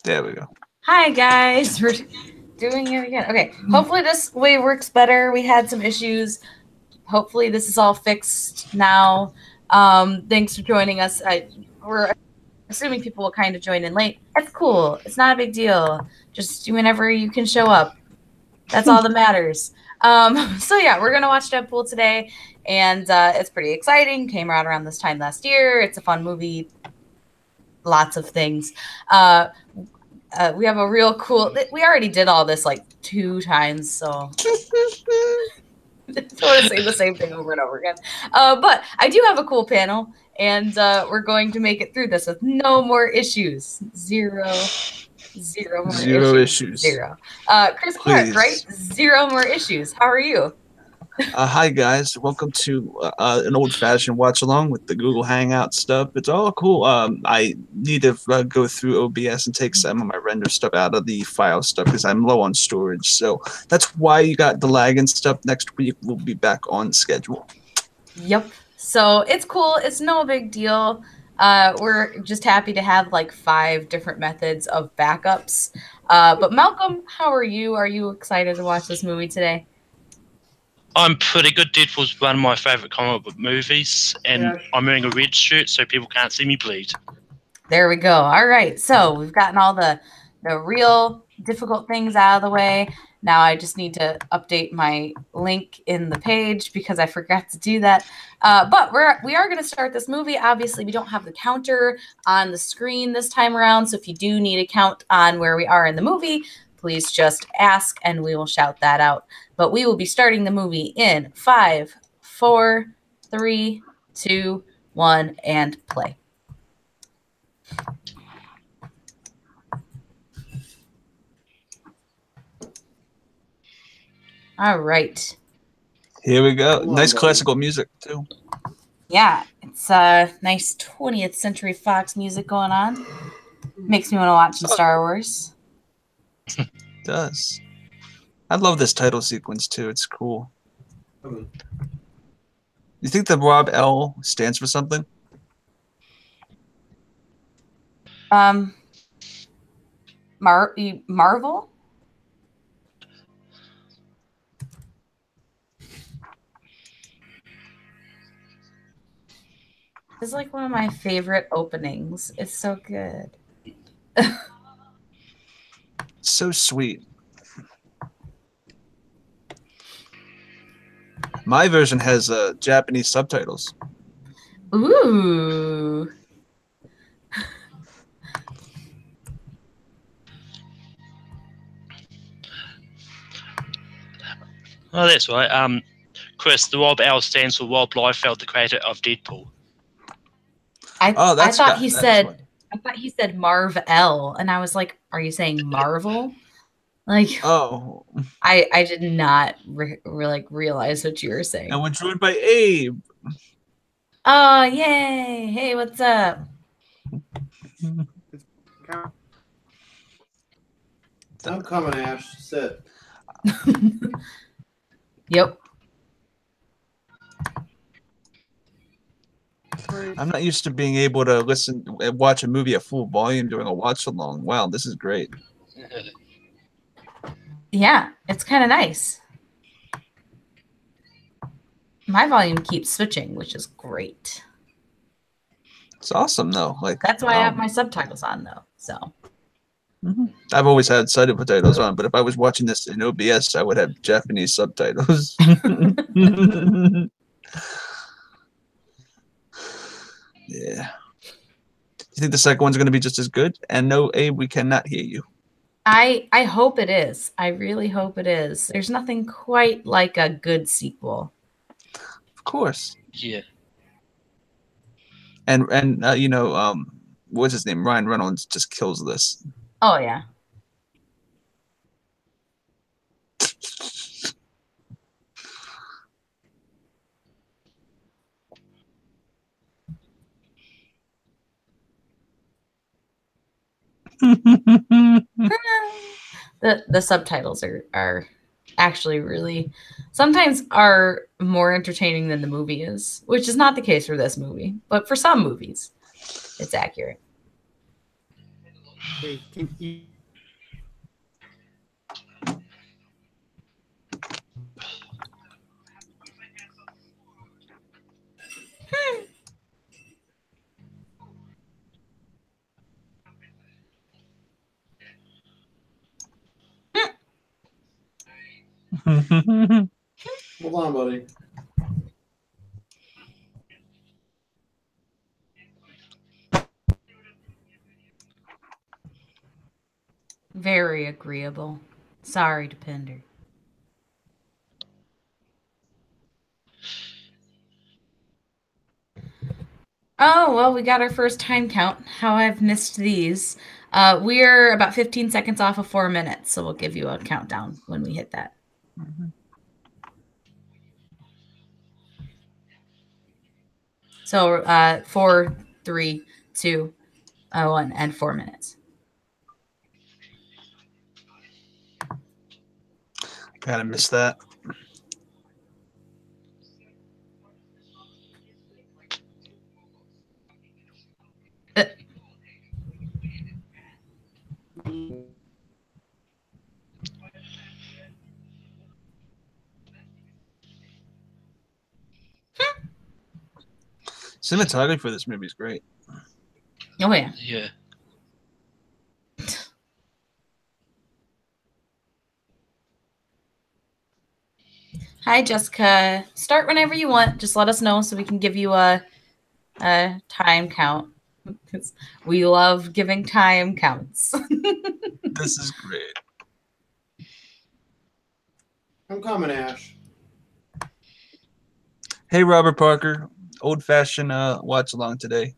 There we go. Hi, guys. We're doing it again. Okay. Hopefully this way works better. We had some issues. Hopefully this is all fixed now. Thanks for joining us. We're assuming people will kind of join in late. That's cool. It's not a big deal. Just whenever you can show up. That's all that matters. So yeah, we're gonna watch Deadpool today, and it's pretty exciting. Came out around this time last year. It's a fun movie. Lots of things. We have a real cool. We already did all this like 2 times, so I don't want to say the same thing over and over again. But I do have a cool panel, and we're going to make it through this with no more issues. Zero more issues. Zero. Chris Clark, right? 0 more issues. How are you? Hi guys, welcome to an old-fashioned watch-along with the Google Hangout stuff. It's all cool. I need to go through OBS and take some of my render stuff out of the file stuff because I'm low on storage. So that's why you got the lag and stuff. Next week we'll be back on schedule. Yep. So it's cool. It's no big deal. We're just happy to have like 5 different methods of backups. But Malcolm, how are you? Are you excited to watch this movie today? I'm pretty good. Deadpool's one of my favourite comic book movies, and I'm wearing a red shirt so people can't see me bleed. There we go. All right. So we've gotten all the real difficult things out of the way. Now I just need to update my link in the page because I forgot to do that. But we are going to start this movie. Obviously, we don't have the counter on the screen this time around. So if you do need a count on where we are in the movie, please just ask and we will shout that out. But we will be starting the movie in 5, 4, 3, 2, 1, and play. All right. Here we go. Nice classical music, too. Yeah, it's nice 20th Century Fox music going on. Makes me want to watch some Star Wars. It does. I love this title sequence, too. It's cool. You think the Rob L stands for something? Marvel? This is like one of my favorite openings. It's so good. So sweet. My version has Japanese subtitles. Ooh. Oh, that's right. Chris, the Rob L stands for Rob Liefeld, the creator of Deadpool. I thought he said Marv L, and I was like, "Are you saying Marvel?" Like, oh, I did not realize what you were saying. And we're joined by Abe. Oh, yay! Hey, what's up? I'm coming, Ash. Sit. Yep. I'm not used to being able to watch a movie at full volume during a watch-along. Wow, this is great. Yeah, it's kind of nice. My volume keeps switching, which is great. It's awesome, though. Like that's why I have my subtitles on, though. So I've always had subtitles on, but if I was watching this in OBS, I would have Japanese subtitles. Yeah. Do you think the second one's going to be just as good? And no, Abe, we cannot hear you. I hope it is. I really hope it is. There's nothing quite like a good sequel. Of course. Yeah. And you know, what's his name? Ryan Reynolds just kills this. Oh yeah. The subtitles are actually really sometimes are more entertaining than the movie is, which is not the case for this movie, but for some movies it's accurate. Hey, can you? Hold on, buddy. Very agreeable. Sorry, Depender. Oh, well, we got our first time count. How I've missed these. We're about 15 seconds off of 4 minutes, so we'll give you a countdown when we hit that. So 4, 3, 2, 1, and 4 minutes. Gotta miss that. Cinematography for this movie is great. Oh, yeah. Yeah. Hi, Jessica. Start whenever you want. Just let us know so we can give you a time count. Because we love giving time counts. This is great. I'm coming, Ash. Hey, Robert Parker. Old-fashioned watch along today.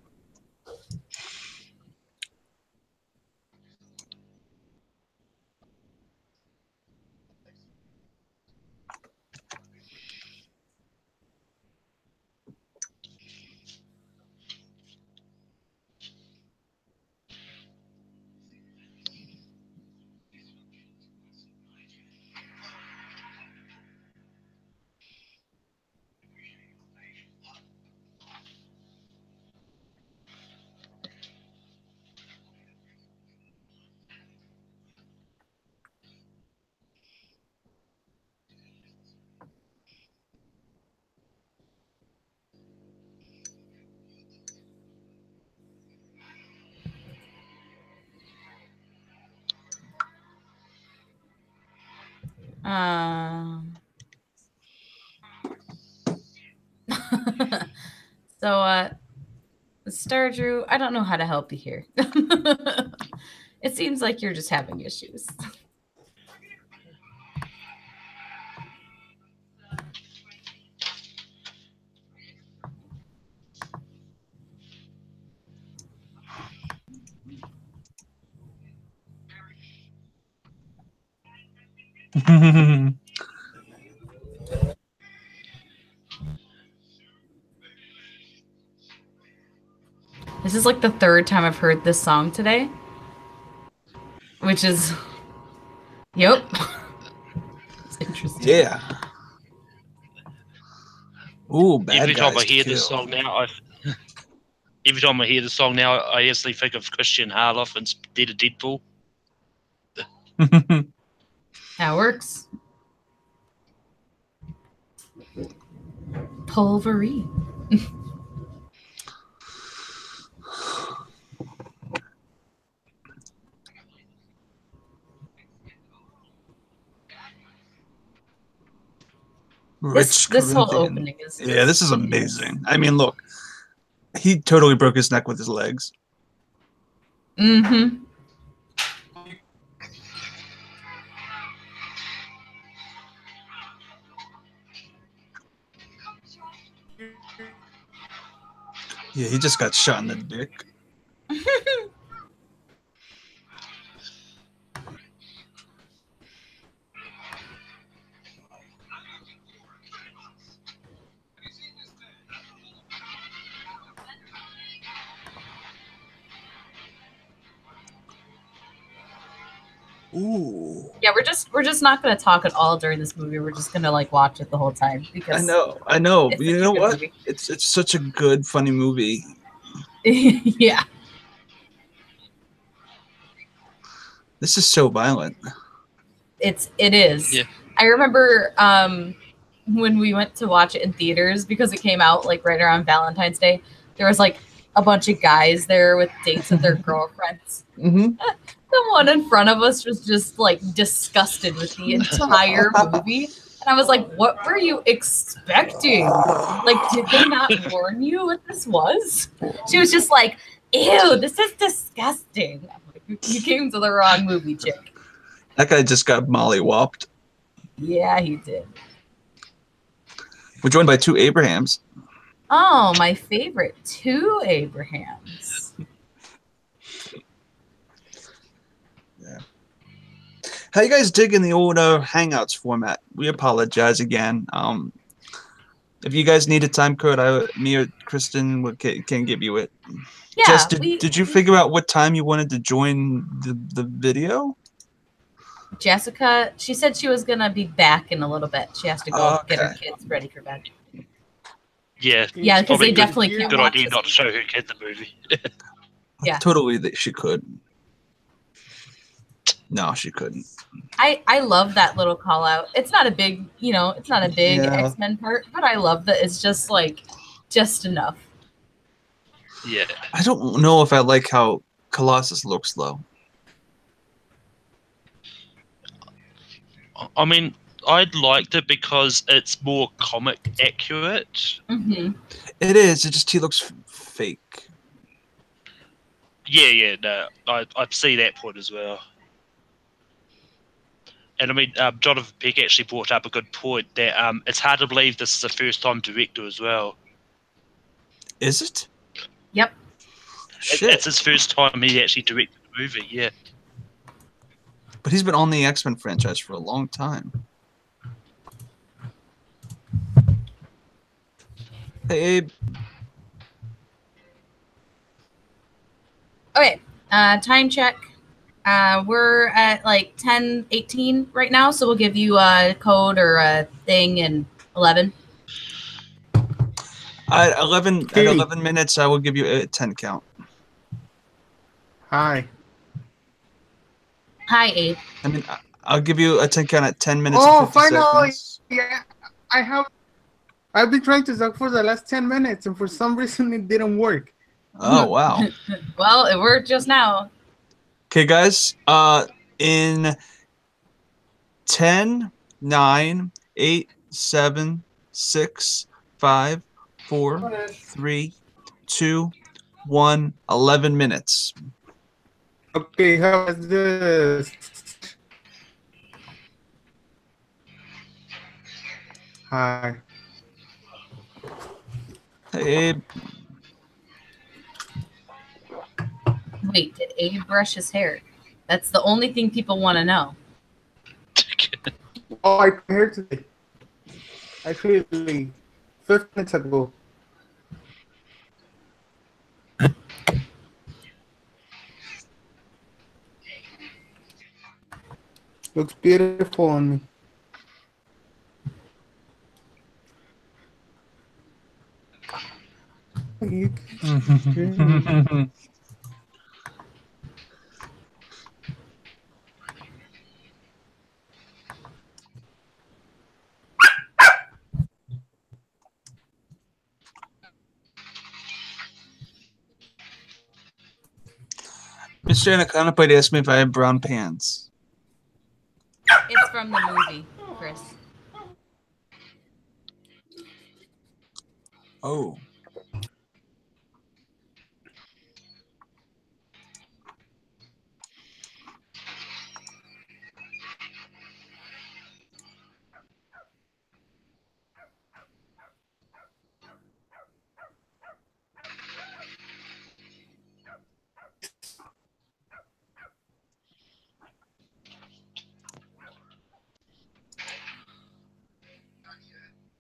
So, Star Drew, I don't know how to help you here. It seems like you're just having issues. This is like the third time I've heard this song today. Which is... Yep. It's interesting. Yeah. Ooh, bad Every time guys I hear to this kill. song now, every time I hear the song now, I instantly think of Christian Harloff and did a Deadpool. That works. Pulverine. Rich This whole Corinthian. opening is... Yeah, this is amazing. I mean, look. He totally broke his neck with his legs. Mm-hmm. Yeah, he just got shot in the dick. Ooh. Yeah, we're just not gonna talk at all during this movie. We're just gonna like watch it the whole time because I know. it's You such a know good what? movie. It's such a good, funny movie. Yeah. This is so violent. It is. Yeah. I remember when we went to watch it in theaters because it came out like right around Valentine's Day. There was like a bunch of guys there with dates with their girlfriends. Mm-hmm. The one in front of us was just like disgusted with the entire movie. And I was like, what were you expecting? Like, did they not warn you what this was? She was just like, ew, this is disgusting. I'm like, you came to the wrong movie, chick. That guy just got mollywopped. Yeah, he did. We're joined by two Abrahams. Oh, my favorite, two Abrahams. How you guys digging the old Hangouts format? We apologize again. If you guys need a time code, me or Kristen can give you it. Yeah. Jess, did you figure out what time you wanted to join the video? Jessica, she said she was gonna be back in a little bit. She has to go get her kids ready for bed. Yeah. Yeah, because they definitely can't Good watch idea this not to show movie. her kid the movie. Yeah. Totally, she could. No, she couldn't. I love that little call out. It's not a big, it's not a big Yeah. X-Men part, but I love that it's just like just enough. Yeah. I don't know if I like how Colossus looks though. I mean, I liked it because it's more comic accurate. Mm-hmm. It is. He looks fake. Yeah, no, I see that point as well. And I mean, Jonathan Peck actually brought up a good point that it's hard to believe this is a first-time director as well. Is it? Yep. Shit. It's his first time he actually directed a movie, yeah. But he's been on the X-Men franchise for a long time. Hey, Abe. Okay. Time check. We're at like 10:18 right now, so we'll give you a code or a thing in 11. At 11 minutes, I will give you a 10 count. Hi. Hi, Abe. I mean, I'll give you a 10 count at 10 minutes. Oh, and 50 finally! seconds. Yeah, I've been trying to talk for the last 10 minutes, and for some reason it didn't work. Oh, wow. Well, it worked just now. Okay, guys. In 10, 9, 8, 7, 6, 5, 4, 3, 2, 1, 11 minutes. Okay, how is this? Hi. Hey, Abe. Wait, did Abe brush his hair? That's the only thing people want to know. Oh, I came here today. Actually, 5 minutes ago. Looks beautiful on me. Mr. Anaconda asked me if I had brown pants. It's from the movie, Chris. Oh.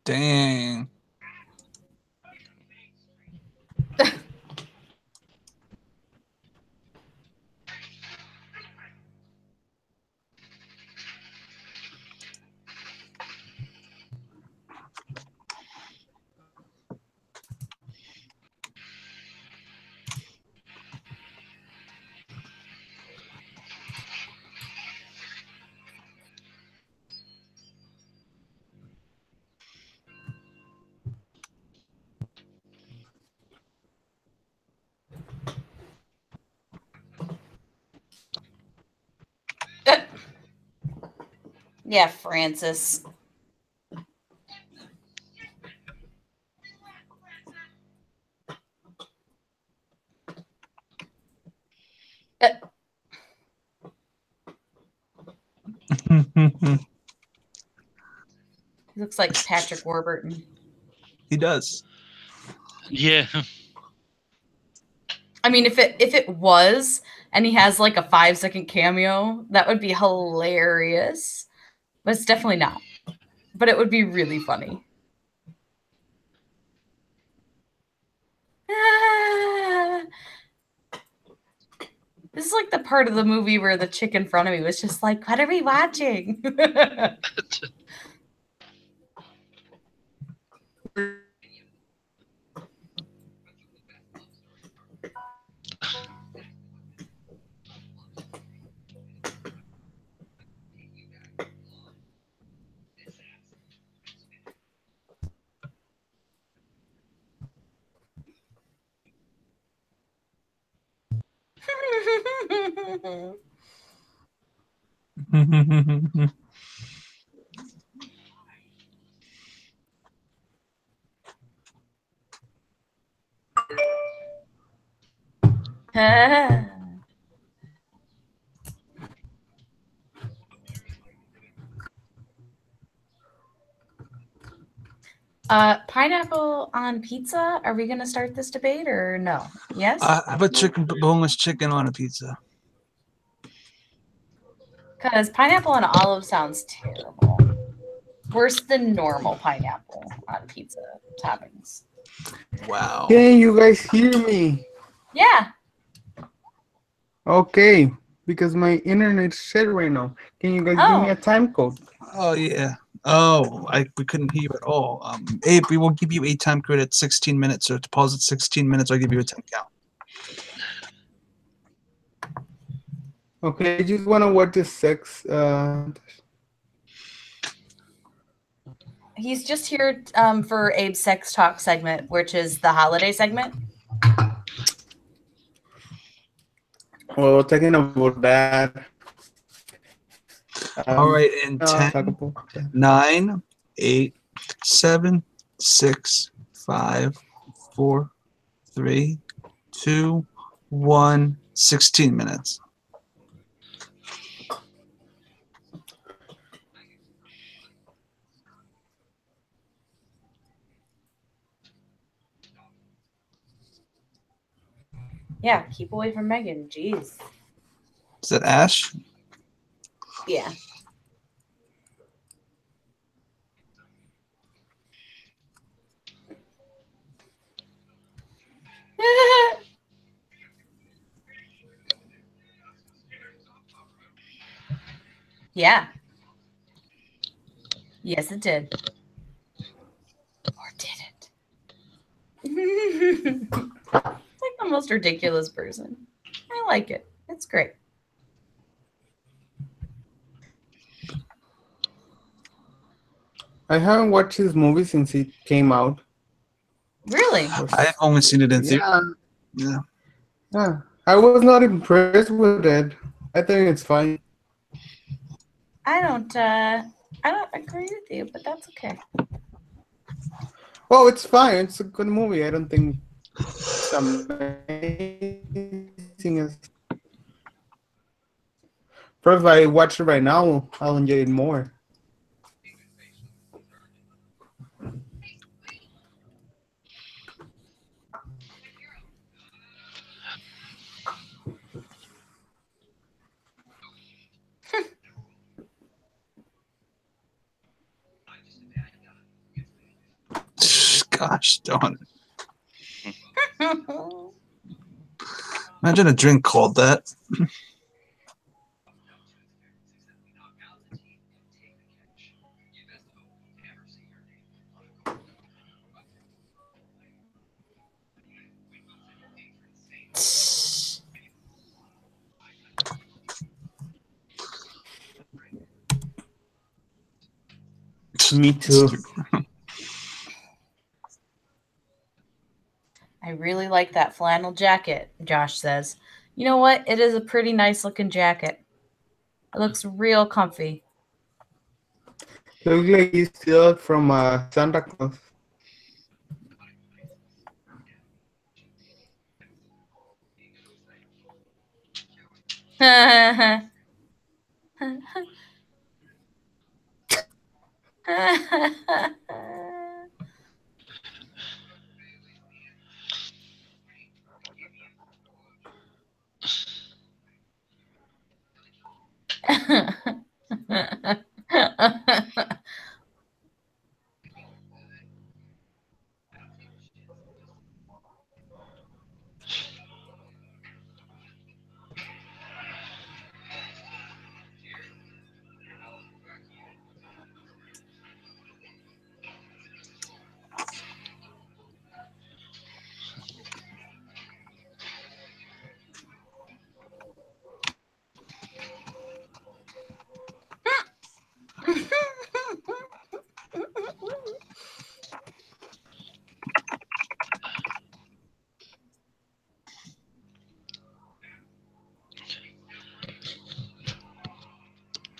Dang. Yeah, Francis. He looks like Patrick Warburton. He does. Yeah. I mean, if it was, and he has like a 5-second cameo, that would be hilarious. But it's definitely not. But it would be really funny. Ah. This is like the part of the movie where the chick in front of me was just like, "What are we watching?" Pineapple on pizza? Are we going to start this debate or no? Yes? How about boneless chicken on a pizza? Because pineapple on olive sounds terrible. Worse than normal pineapple on pizza toppings. Wow. Can you guys hear me? Yeah. Okay, because my internet's shit right now. Can you guys give me a time code? Oh yeah. Oh, we couldn't hear you at all. Abe, we will give you a time code at 16 minutes. So to pause at 16 minutes, I'll give you a 10 count. Okay, I just want to watch the sex. He's just here for Abe's sex talk segment, which is the holiday segment. Well, talking about that. All right, in 10, 9, 8, 7, 6, 5, 4, 3, 2, 1, 16 minutes. Yeah, keep away from Megan. Jeez. Is that Ash? Yeah. Yeah. Yes, it did. Or did it? Like the most ridiculous person. I like it. It's great. I haven't watched this movie since it came out. Really? I've only seen it in theater. Yeah. Yeah. I was not impressed with it. I think it's fine. I don't agree with you, but that's okay. Well, it's fine. It's a good movie. I don't think it's amazing. But if I watch it right now, I'll enjoy it more. Gosh darn it. Imagine a drink called that. Me too. I really like that flannel jacket, Josh says. You know what? It is a pretty nice looking jacket. It looks real comfy. Looks like he steal it from Santa Claus.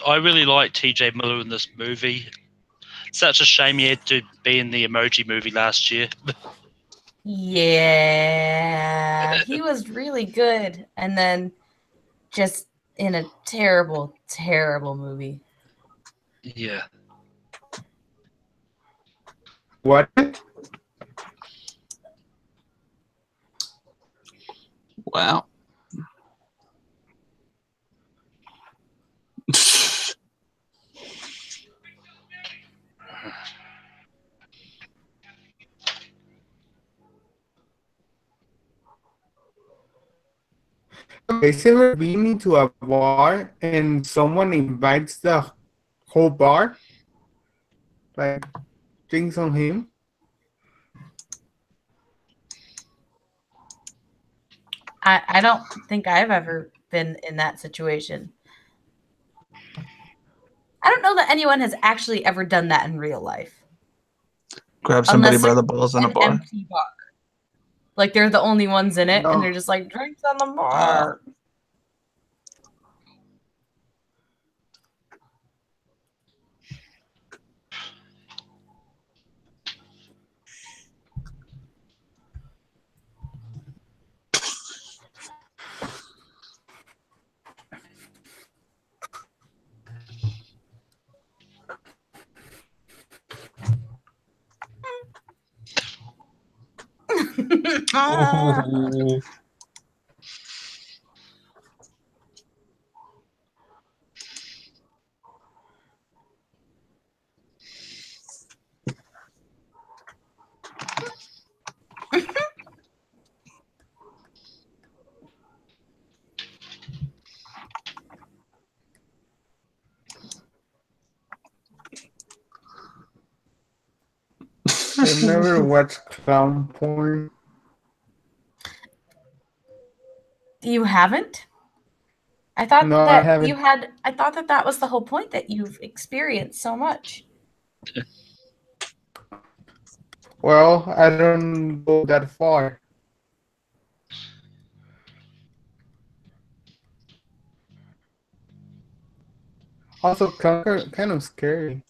I really like TJ Miller in this movie. Such a shame he had to be in the Emoji Movie last year. Yeah, he was really good, and then just in a terrible, terrible movie. Yeah. What? Wow. Okay, so ever been into a bar and someone invites the whole bar? Like, drinks on him? I don't think I've ever been in that situation. I don't know that anyone has actually ever done that in real life. Grab somebody Unless by the it's balls in a an bar. empty bar. Like they're the only ones in it, and No. they're just like, drinks on the bar. Oh. I've never watched clown porn. You haven't? I thought No, I that you haven't. had. I thought that that was the whole point, that you've experienced so much. Well, I don't go that far. Also, clown are kind of scary.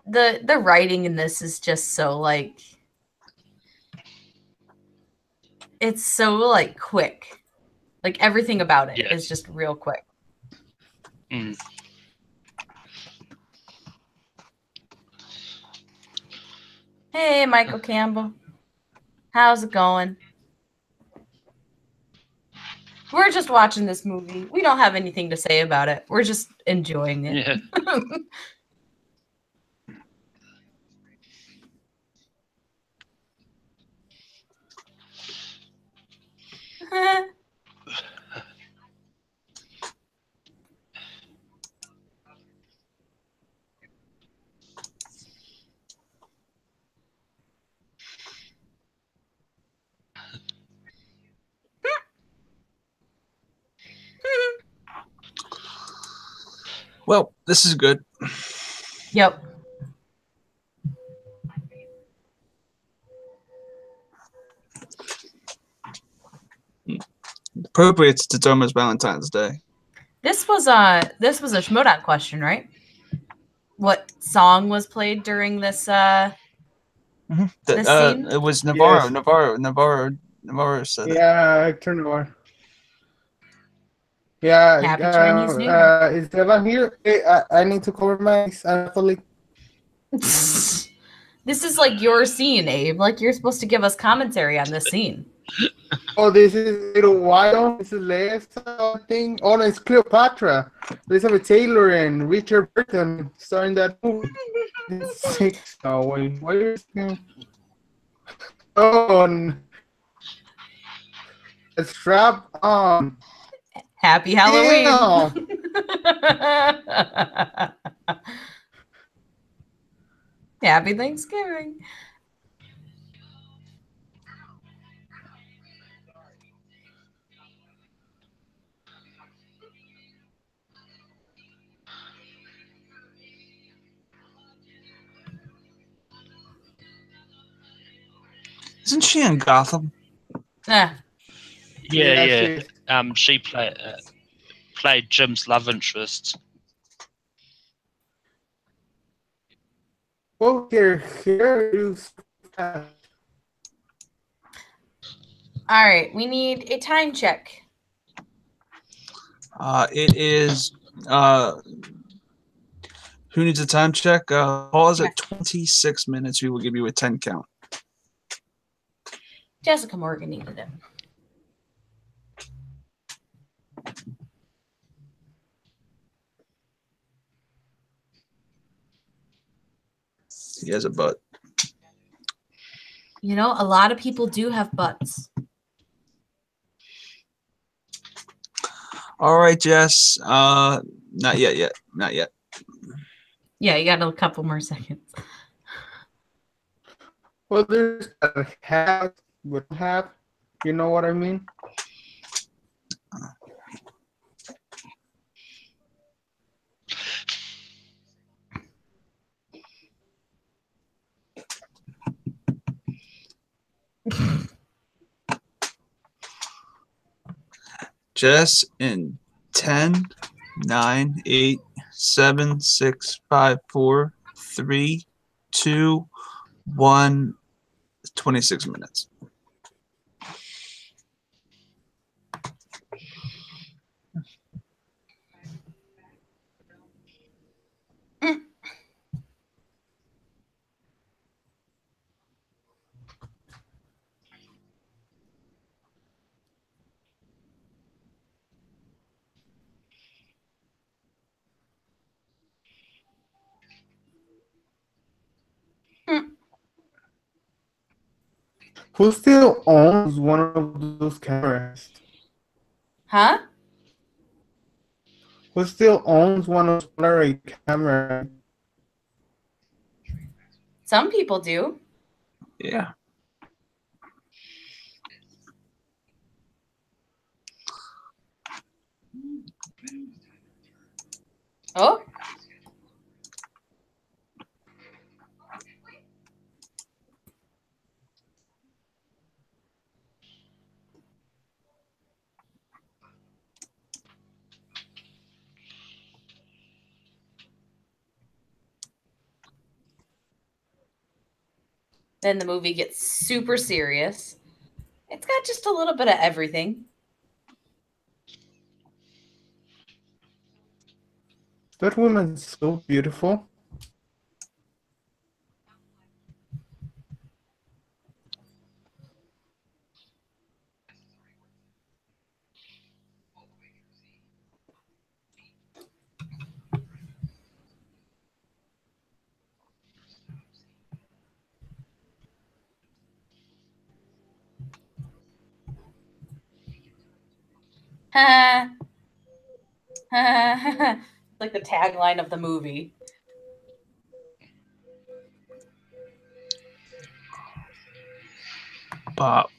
The writing in this is just so like, it's so like quick. Like everything about it is Yes. just real quick. Mm. Hey, Michael Campbell. How's it going? We're just watching this movie. We don't have anything to say about it. We're just enjoying it. Yeah. Well, this is good. Yep. Appropriate to Doma's Valentine's Day. This was a Schmodown question, right? What song was played during this this scene? It was Navarro. Yes. Navarro said it. Yeah, turn it on. Yeah, Happy Chinese New Year. is Evan here? Hey, I need to cover my colleague. This is like your scene, Abe. Like you're supposed to give us commentary on this scene. Oh, this is Little Wild. This is Lisa thing. Oh, no, it's Cleopatra. Elizabeth Taylor and Richard Burton starring that movie. It's 6. Oh, wait. Why is it? Oh, strap on. Happy Halloween. Happy Thanksgiving. Isn't she in Gotham? Yeah. Yeah. She played Jim's love interest. Oh, here is. All right, we need a time check. It is. Who needs a time check? Pause at 26 minutes. We will give you a 10 count. Jessica Morgan needed it. He has a butt. You know, a lot of people do have butts. All right, Jess. Not yet. Not yet. Yeah, you got a couple more seconds. Well, there's a half, would have. You know what I mean? Jess in 10, 9, 8, 7, 6, 5, 4, 3, 2, 1, 26 minutes. Who still owns one of those cameras? Huh? Who still owns one of those Polaroid cameras? Some people do. Yeah. Oh. Then the movie gets super serious. It's got just a little bit of everything. That woman's so beautiful. Like the tagline of the movie. Bop.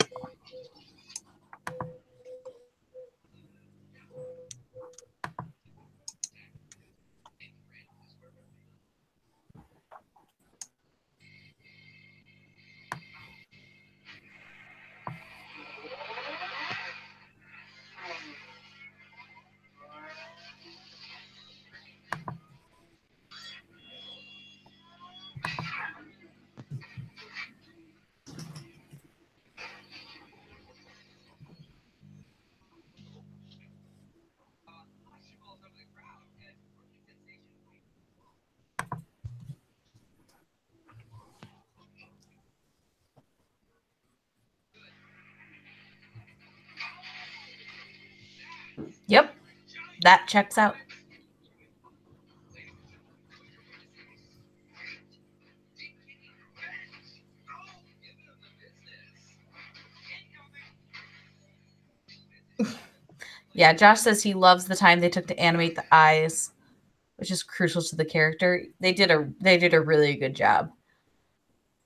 Yep, that checks out. Yeah, Josh says he loves the time they took to animate the eyes, which is crucial to the character. They did a really good job.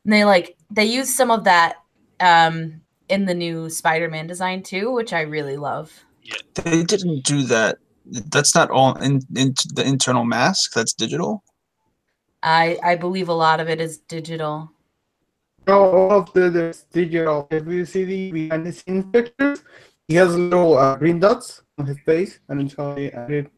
And they used some of that in the new Spider-Man design too, which I really love. They didn't do that. That's not all in the internal mask. That's digital. I believe a lot of it is digital. No, all of the digital. If you see the behind the scenes pictures, he has little green dots on his face, and it's how they added.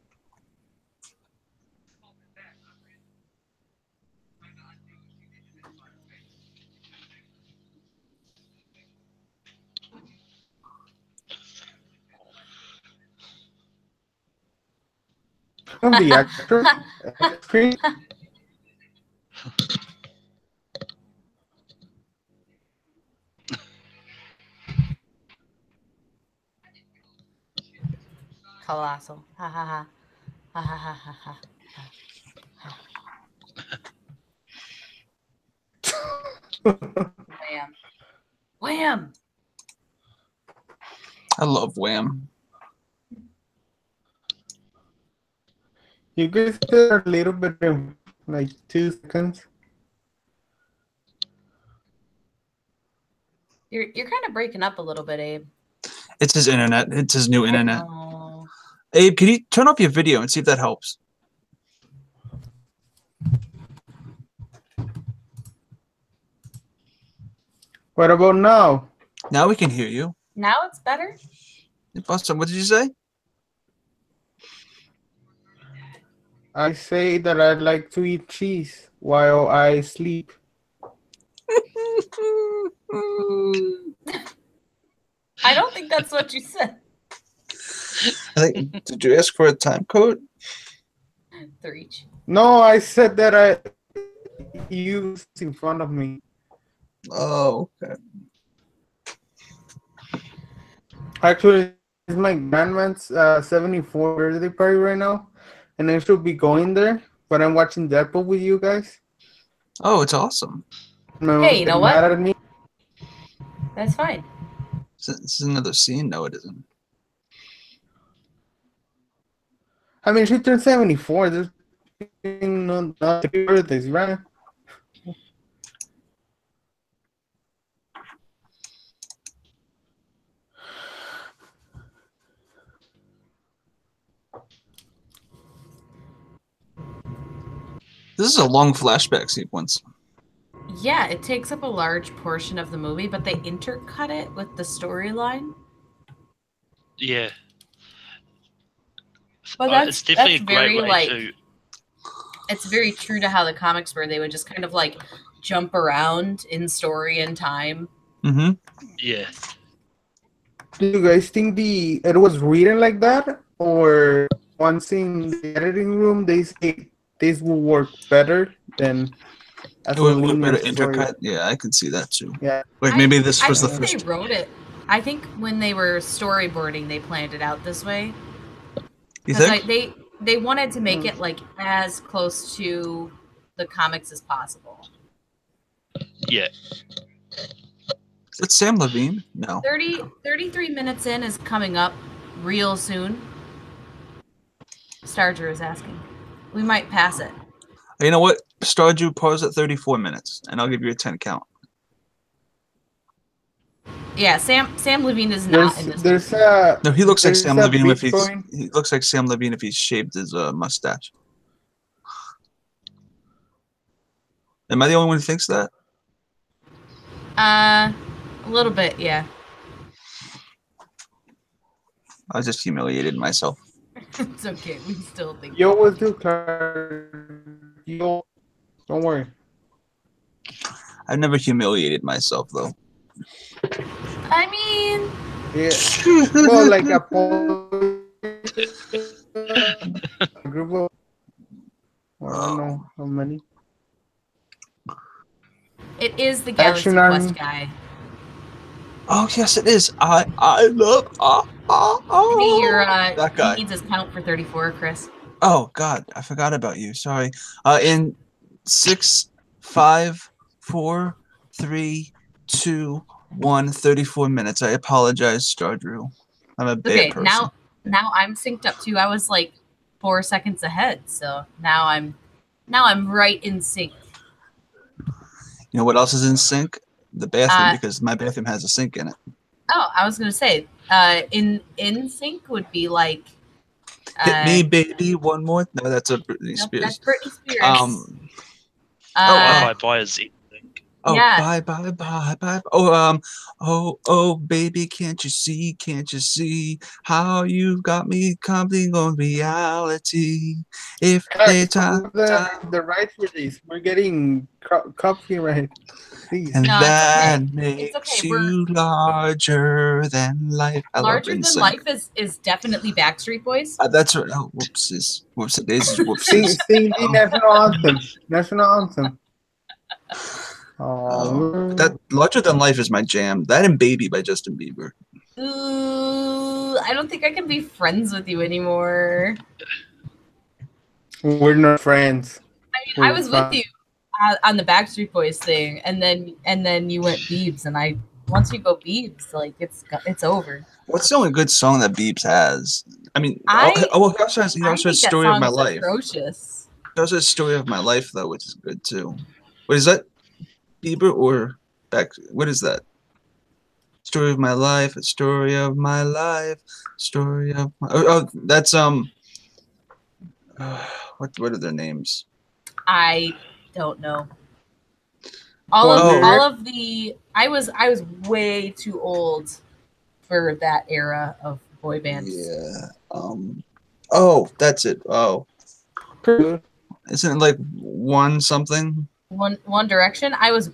Of the actor screen. Colossal. Ha ha ha. Ha ha ha ha ha. Wham. Wham. I love Wham. You guys did a little bit in like 2 seconds. You're kind of breaking up a little bit, Abe. It's his internet. It's his new internet. Oh. Abe, can you turn off your video and see if that helps? What about now? Now we can hear you. Now it's better? Buster, what did you say? I say that I like to eat cheese while I sleep. I don't think that's what you said. Did you ask for a time code? 3's. No, I said that I used in front of me. Oh, okay. Actually, it's my grandma's 74th birthday party right now, and I should be going there, but I'm watching Deadpool with you guys. Oh, it's awesome. Hey, you know what? Mad at me? That's fine. This is another scene. No, it isn't. I mean, she turned 74. There's not 3 birthdays, right? This is a long flashback sequence. Yeah, it takes up a large portion of the movie, but they intercut it with the storyline. Yeah. But it's definitely a great very, way to. It's very true to how the comics were. They would just kind of like jump around in story and time. Mm-hmm. Yeah. Do you guys think it was written like that, or once in the editing room they say this will work better than as It a would linear better story? intercut. Yeah, I can see that too. Yeah. Like maybe this was the I think first. they wrote it. I think when they were storyboarding, they planned it out this way. You think? Like, they wanted to make it like as close to the comics as possible. Yeah. Is it Sam Levine? No. 33 minutes in is coming up real soon. Starger is asking. We might pass it. You know what? Stardew, pause at 34 minutes, and I'll give you a 10 count. Yeah, Sam Levine is not in this. No, he looks like there's Sam a Levine if Bitcoin. he looks like Sam Levine if he's shaved his mustache. Am I the only one who thinks that? A little bit, yeah. I just humiliated myself. It's okay. We still think. You always do, Clark. Don't worry. I've never humiliated myself though. I mean, Yeah. Well, like a group of, I don't know how many. it is the Galaxy Action Quest Arm. guy. Oh yes, it is. I love Oh, that he guy. needs his count for 34, Chris. Oh God, I forgot about you. Sorry. In 6, 5, 4, 3, 2, 1, 34 minutes. I apologize, Star Drew. I'm a bad Okay, person. now I'm synced up too. I was like 4 seconds ahead, so now I'm right in sync. You know what else is in sync? The bathroom, because my bathroom has a sink in it. Oh, I was gonna say, in sync would be like Hit me, baby, one more. No, that's a Britney nope, Spears. that's Britney Spears. Bye is it? Oh, yeah. bye. Oh, baby, can't you see how you got me coming on reality? If they time, the right for this, we're getting copyright. Please. and No, that it's okay. makes It's okay. you larger than life. I love Larger than NSYNC. life is definitely Backstreet Boys. That's right. Oh, whoopsies, daisies, Sing whoopsies. the national anthem. National anthem. That Larger Than Life is my jam. That and Baby by Justin Bieber. Ooh, I don't think I can be friends with you anymore. We're not friends. I mean, I was with you on the Backstreet Boys thing, and then you went Biebs, and once you go Biebs, like it's over. What's the only good song that Biebs has? I mean, he also has Story of My Life. Atrocious. He also has Story of My Life though, which is good too. What is that? Bieber or back? What is that? Story of My Life. A story of my life. Story of my. That's what are their names? I don't know. All of the I was way too old for that era of boy bands. Yeah. Oh, that's it. Oh. Isn't it like One something? One Direction. I was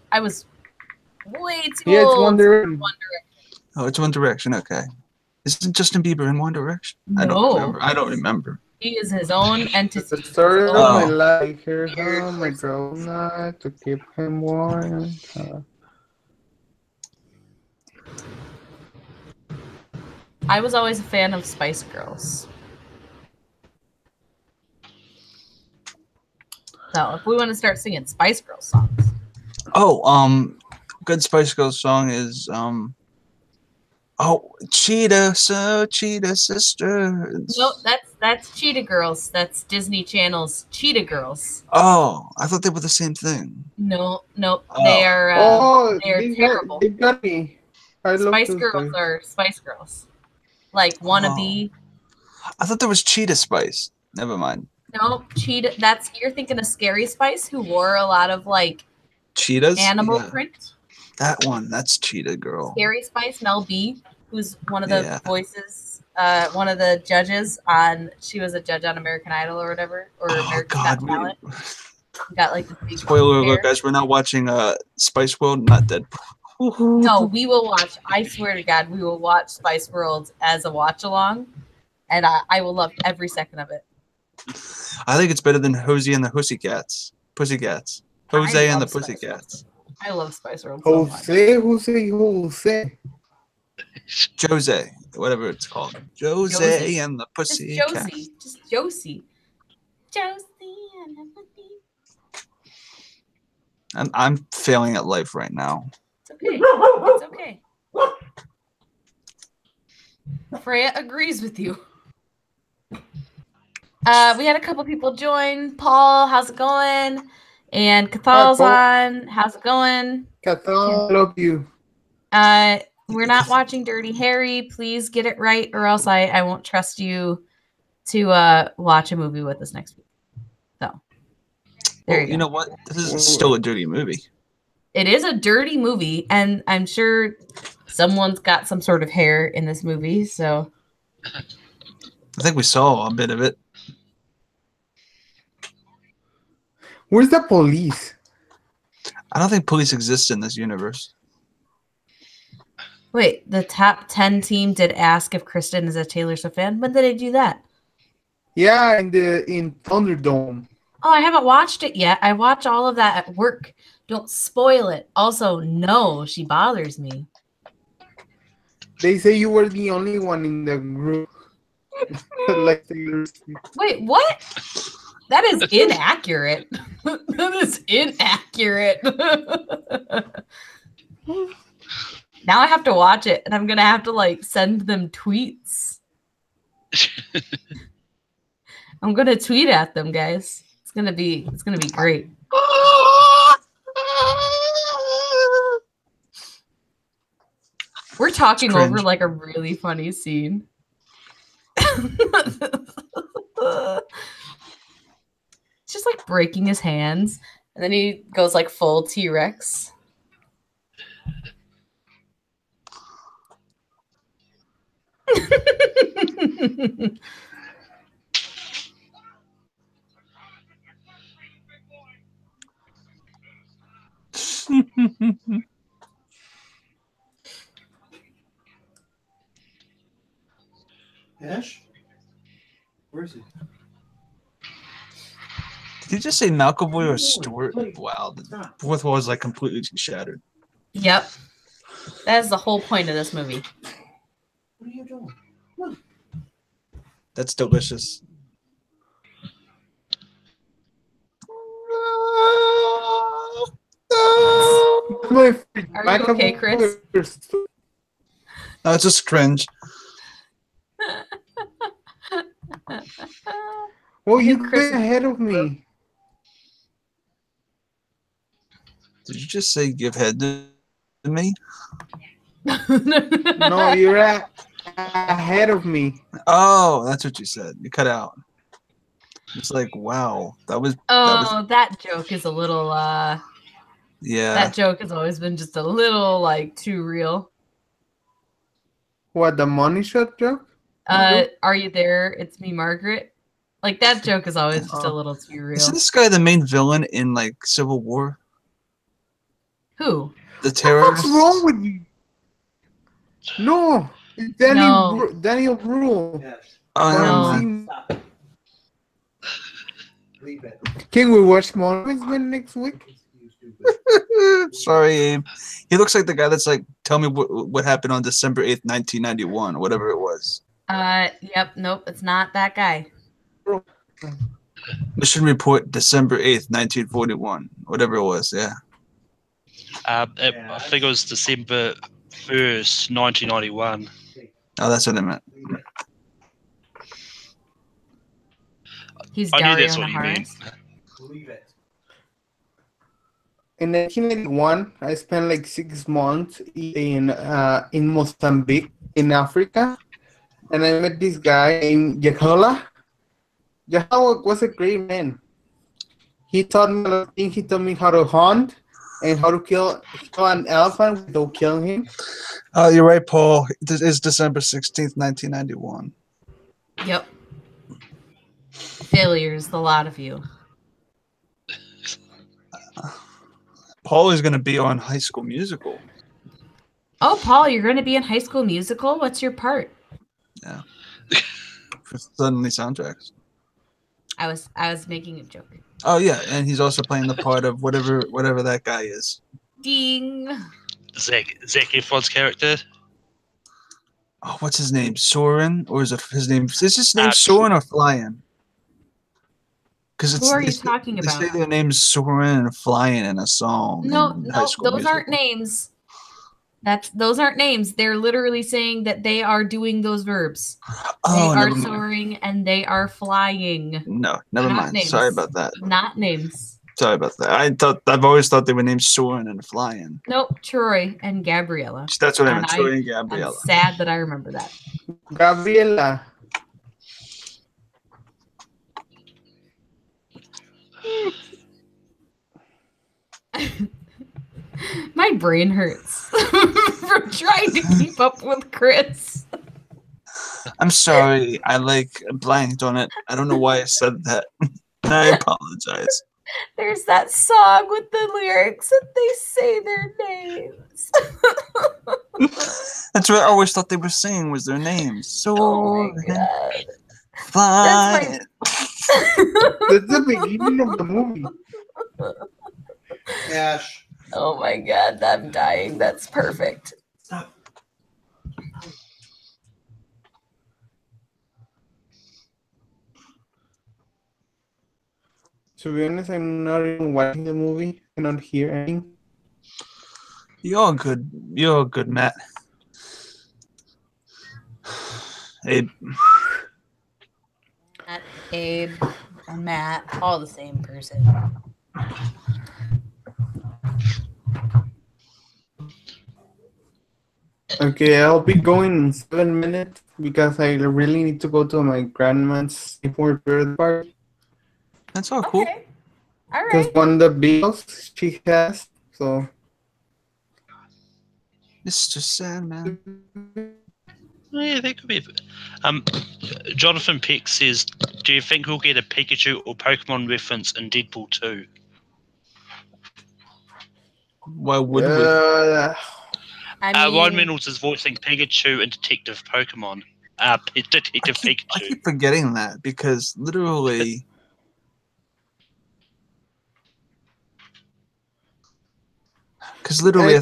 way too old. It's One Direction. Oh, it's One Direction. Okay. Isn't Justin Bieber in One Direction? No. I don't remember. He is his own entity. The story of my life. Here come my girl night to keep him warm. I was always a fan of Spice Girls. So if we want to start singing Spice Girls songs. Oh, good Spice Girls song is Cheetah Sister. No, that's Cheetah Girls. That's Disney Channel's Cheetah Girls. Oh, I thought they were the same thing. No, they are terrible. They got me. Spice Girls are Spice Girls. Like Wannabe. I thought there was Cheetah Spice. Never mind. No, Cheetah. You're thinking of Scary Spice, who wore a lot of like cheetahs, animal print. That one, that's Cheetah Girl. Scary Spice, Mel B, who's one of the voices, one of the judges on. She was a judge on American Idol or whatever, or American Got Talent. Got like the big spoiler alert, guys. We're not watching Spice World, not Deadpool. No, we will watch. I swear to God, we will watch Spice World as a watch along, and I will love every second of it. I think it's better than Hosey and the Pussycats. Jose and the Pussycats. I love Spice World so much. Jose. Jose, whatever it's called. Jose and the Pussycats. Just Josie. Josie and the Pussycats. I'm failing at life right now. It's okay. It's okay. Freya agrees with you. We had a couple people join. Paul, how's it going? And Cathal's on. How's it going? Cathal, love you. We're not watching Dirty Harry. Please get it right, or else I won't trust you to watch a movie with us next week. So, there you go. You know what? This is still a dirty movie. It is a dirty movie, and I'm sure someone's got some sort of hair in this movie. So, I think we saw a bit of it. Where's the police? I don't think police exist in this universe. Wait, the top 10 team did ask if Kristen is a Taylor Swift fan. When did I do that? Yeah, in Thunderdome. Oh, I haven't watched it yet. I watch all of that at work. Don't spoil it. Also, no, she bothers me. They say you were the only one in the group. Like Taylor Swift. Wait, what? That is inaccurate. That is inaccurate. Now I have to watch it, and I'm gonna have to like send them tweets. I'm gonna tweet at them, guys. It's gonna be great. We're talking over like a really funny scene. It's just like breaking his hands, and then he goes like full T-Rex. Ash? Where is he? Did you just say McAvoy or Stewart? Wow, the fourth wall is like completely shattered. Yep. That is the whole point of this movie. What are you doing? Come on. That's delicious. Are you okay, Chris? No, it's just cringe. Well, you Chris ahead of me. Did you just say give head to me? No, you're ahead of me. Oh, that's what you said. You cut out. It's like, wow, that was. That joke is a little. Yeah. That joke has always been just a little like too real. What, the money shot joke? Are you there? It's me, Margaret. Like that joke is always just a little too real. Isn't this guy the main villain in like Civil War? Who? The terrorist. What's wrong with you? No, it's Daniel Bruhl. Yes. Oh, No. Stop. Leave it. Can we watch more next week? You stupid. sorry, Abe. He looks like the guy that's like, tell me what happened on December 8th, 1991, or whatever it was. Yep, nope, it's not that guy. Mission report December 8th, 1941, whatever it was. Yeah. I think it was December 1st, 1991. Oh, that's what I meant. He's I knew Dario that's what you meant. Naharis. Leave it. In 1991, I spent like 6 months in Mozambique, in Africa, and I met this guy named Yahola. Yahola was a great man. He taught me a lot of things. He taught me how to hunt and how to kill an elephant without killing him. Oh, you're right, Paul. It is December 16th, 1991. Yep. Failures, the lot of you. Paul is going to be on High School Musical. Oh, Paul, you're going to be in High School Musical? What's your part? Yeah. For Suddenly Soundtracks. I was making a joke. Oh yeah, and he's also playing the part of whatever that guy is. Ding. Zac Efron's character. Oh, what's his name? Soren, or is it his name? Is his name Soren or Flying? Because Who are you talking about? They say their name's Soren and Flying in a song. No, in High School those Musical. aren't names. Those aren't names. They're literally saying that they are doing those verbs. Oh, they are never mind. soaring and they are flying. No, never Not mind. names. Sorry about that. Not names. Sorry about that. I've always thought they were named Soren and Flying. Nope, Troy and Gabriella. That's what I And meant. Troy and Gabriella. I'm sad that I remember that. Gabriela. My brain hurts from trying to keep up with Chris. I'm sorry. I blanked on it. I don't know why I said that. I apologize. There's that song with the lyrics and they say their names. That's what I always thought they were saying was their names. So Oh my god. Flying. That's the beginning of the movie. Ash. Oh my god, I'm dying. That's perfect. Stop. To be honest, I'm not even watching the movie. I cannot hear anything. You're good. You're good, Matt. Abe. Matt, Abe, and Matt, all the same person. Okay, I'll be going in 7 minutes because I really need to go to my grandma's birthday party. That's all cool. Okay. All Because right. one of the bills she has, so. It's just sad, man. Yeah, that could be. Jonathan Pick says, "Do you think we'll get a Pikachu or Pokemon reference in Deadpool 2?" Why would we? I mean, Ryan Reynolds is voicing Pikachu and Detective Pokemon. Detective I Pikachu. keep forgetting that because literally. Because literally,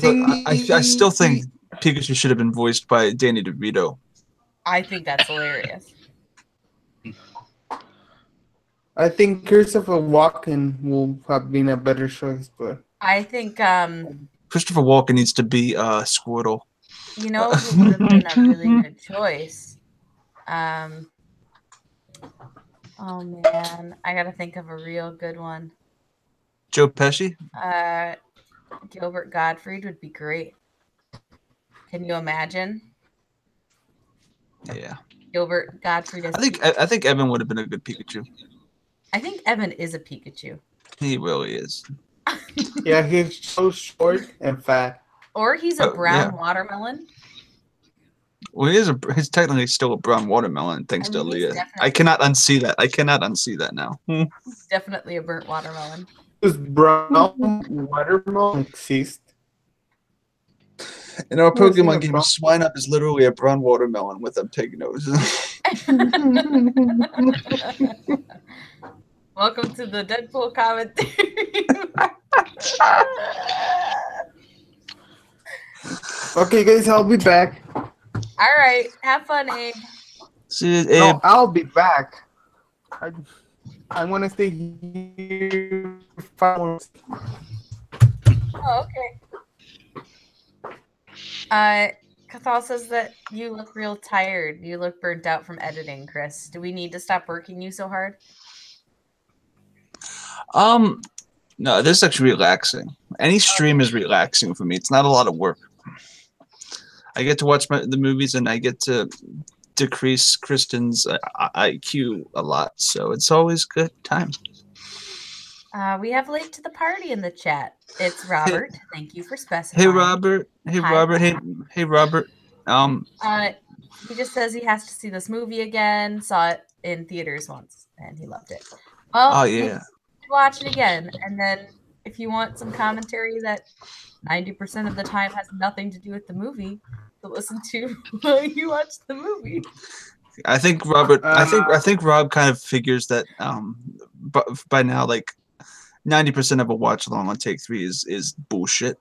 I still think Pikachu should have been voiced by Danny DeVito. I think that's hilarious. I think Christopher Walken will have been a better choice, but I think Christopher Walken needs to be Squirtle. you know who would have been a really good choice. Oh man, I gotta think of a real good one. Joe Pesci? Gilbert Gottfried would be great. Can you imagine? Yeah. Gilbert Gottfried as I think Evan would have been a good Pikachu. I think Evan is a Pikachu. He really is. yeah, he's so short and fat. Or he's a brown yeah. watermelon. Well, he's technically still a brown watermelon, thanks to Aaliyah. I cannot unsee that. I cannot unsee that now. He's definitely a burnt watermelon. Does brown watermelon exist? In our Pokemon game, Swinub is literally a brown watermelon with a pig nose. Welcome to the Deadpool commentary. Okay, guys, I'll be back. All right, have fun, Abe. See you, Abe. No, I'll be back. I want to stay here for 5 more. Oh, okay. Cathal says that you look real tired. You look burnt out from editing, Chris. Do we need to stop working you so hard? No, this is actually relaxing. Any stream is relaxing for me. It's not a lot of work. I get to watch the movies and I get to decrease Kristen's IQ a lot, so it's always good time. We have late to the party in the chat. It's Robert. Thank you for specifying. Hey Robert. Hey Hi, Robert. Hey Robert. He just says he has to see this movie again. Saw it in theaters once and he loved it. Well, oh yeah. Watch it again, and then if you want some commentary that 90% of the time has nothing to do with the movie, to listen to while you watch the movie. I think Robert. I think Rob kind of figures that by now, like 90% of a watch along on Take 3 is bullshit,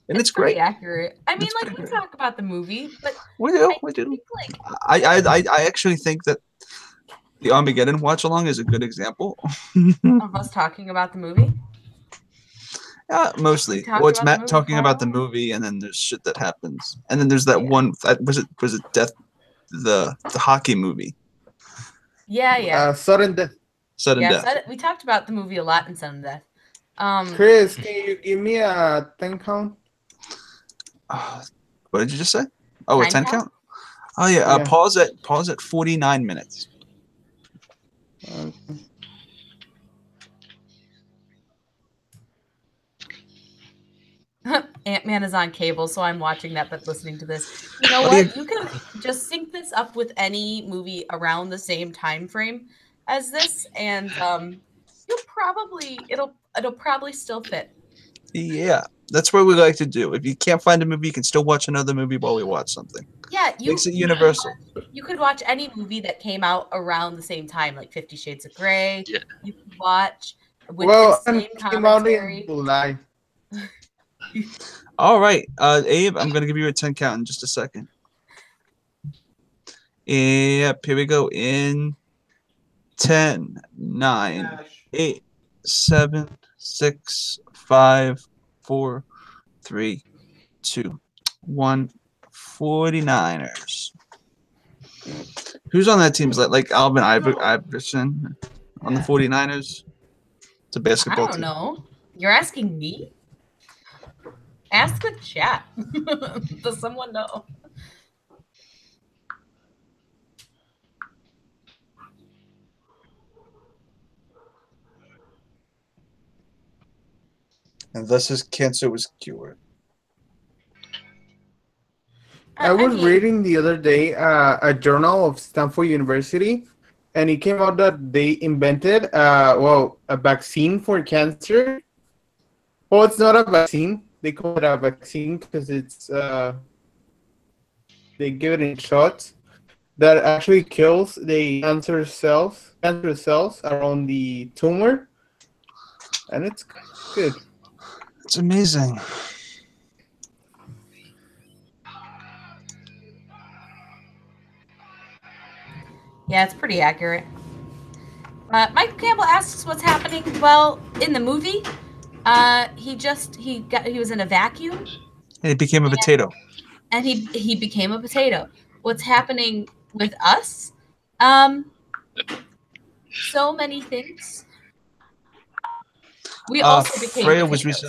and it's great. Accurate. I mean, like we talk about the movie, but we do. Think, I actually think that the Armageddon watch along is a good example of us talking about the movie. Yeah, mostly. Well, it's Matt talking about the movie, and then there's shit that happens, and then there's that one. Was it Death? The hockey movie. Yeah. Sudden Death. Sudden Death. We talked about the movie a lot in Sudden Death. Chris, can you give me a 10 count? What did you just say? Oh, a 10 count? Oh yeah. Pause at 49 minutes. Okay. Ant-Man is on cable, so I'm watching that but listening to this. You know what? You can just sync this up with any movie around the same time frame as this, and it'll probably still fit. Yeah, that's what we like to do. If you can't find a movie, you can still watch another movie while we watch something. Yeah, makes it universal. You could watch any movie that came out around the same time, like 50 Shades of Grey. Yeah. You could watch with the same commentary. All right, Abe, I'm gonna give you a 10 count in just a second. Yep, here we go. In 10, 9, 8, 7, 6, 5, 4, 3, 2, 1. 49ers. Who's on that team? Is that like Alvin Iverson on the 49ers? It's a I basketball don't team. know. You're asking me? Ask the chat. Does someone know? Unless his cancer was cured. I was mean, reading the other day a journal of Stanford University, and it came out that they invented, a vaccine for cancer. Well, it's not a vaccine. They call it a vaccine because they give it in shots that actually kills the cancer cells around the tumor, and it's good. It's amazing. yeah, it's pretty accurate. Mike Campbell asks what's happening. Well, in the movie, he was in a vacuum And he became a potato. and he became a potato. What's happening with us? So many things. We also became Freya was potatoes.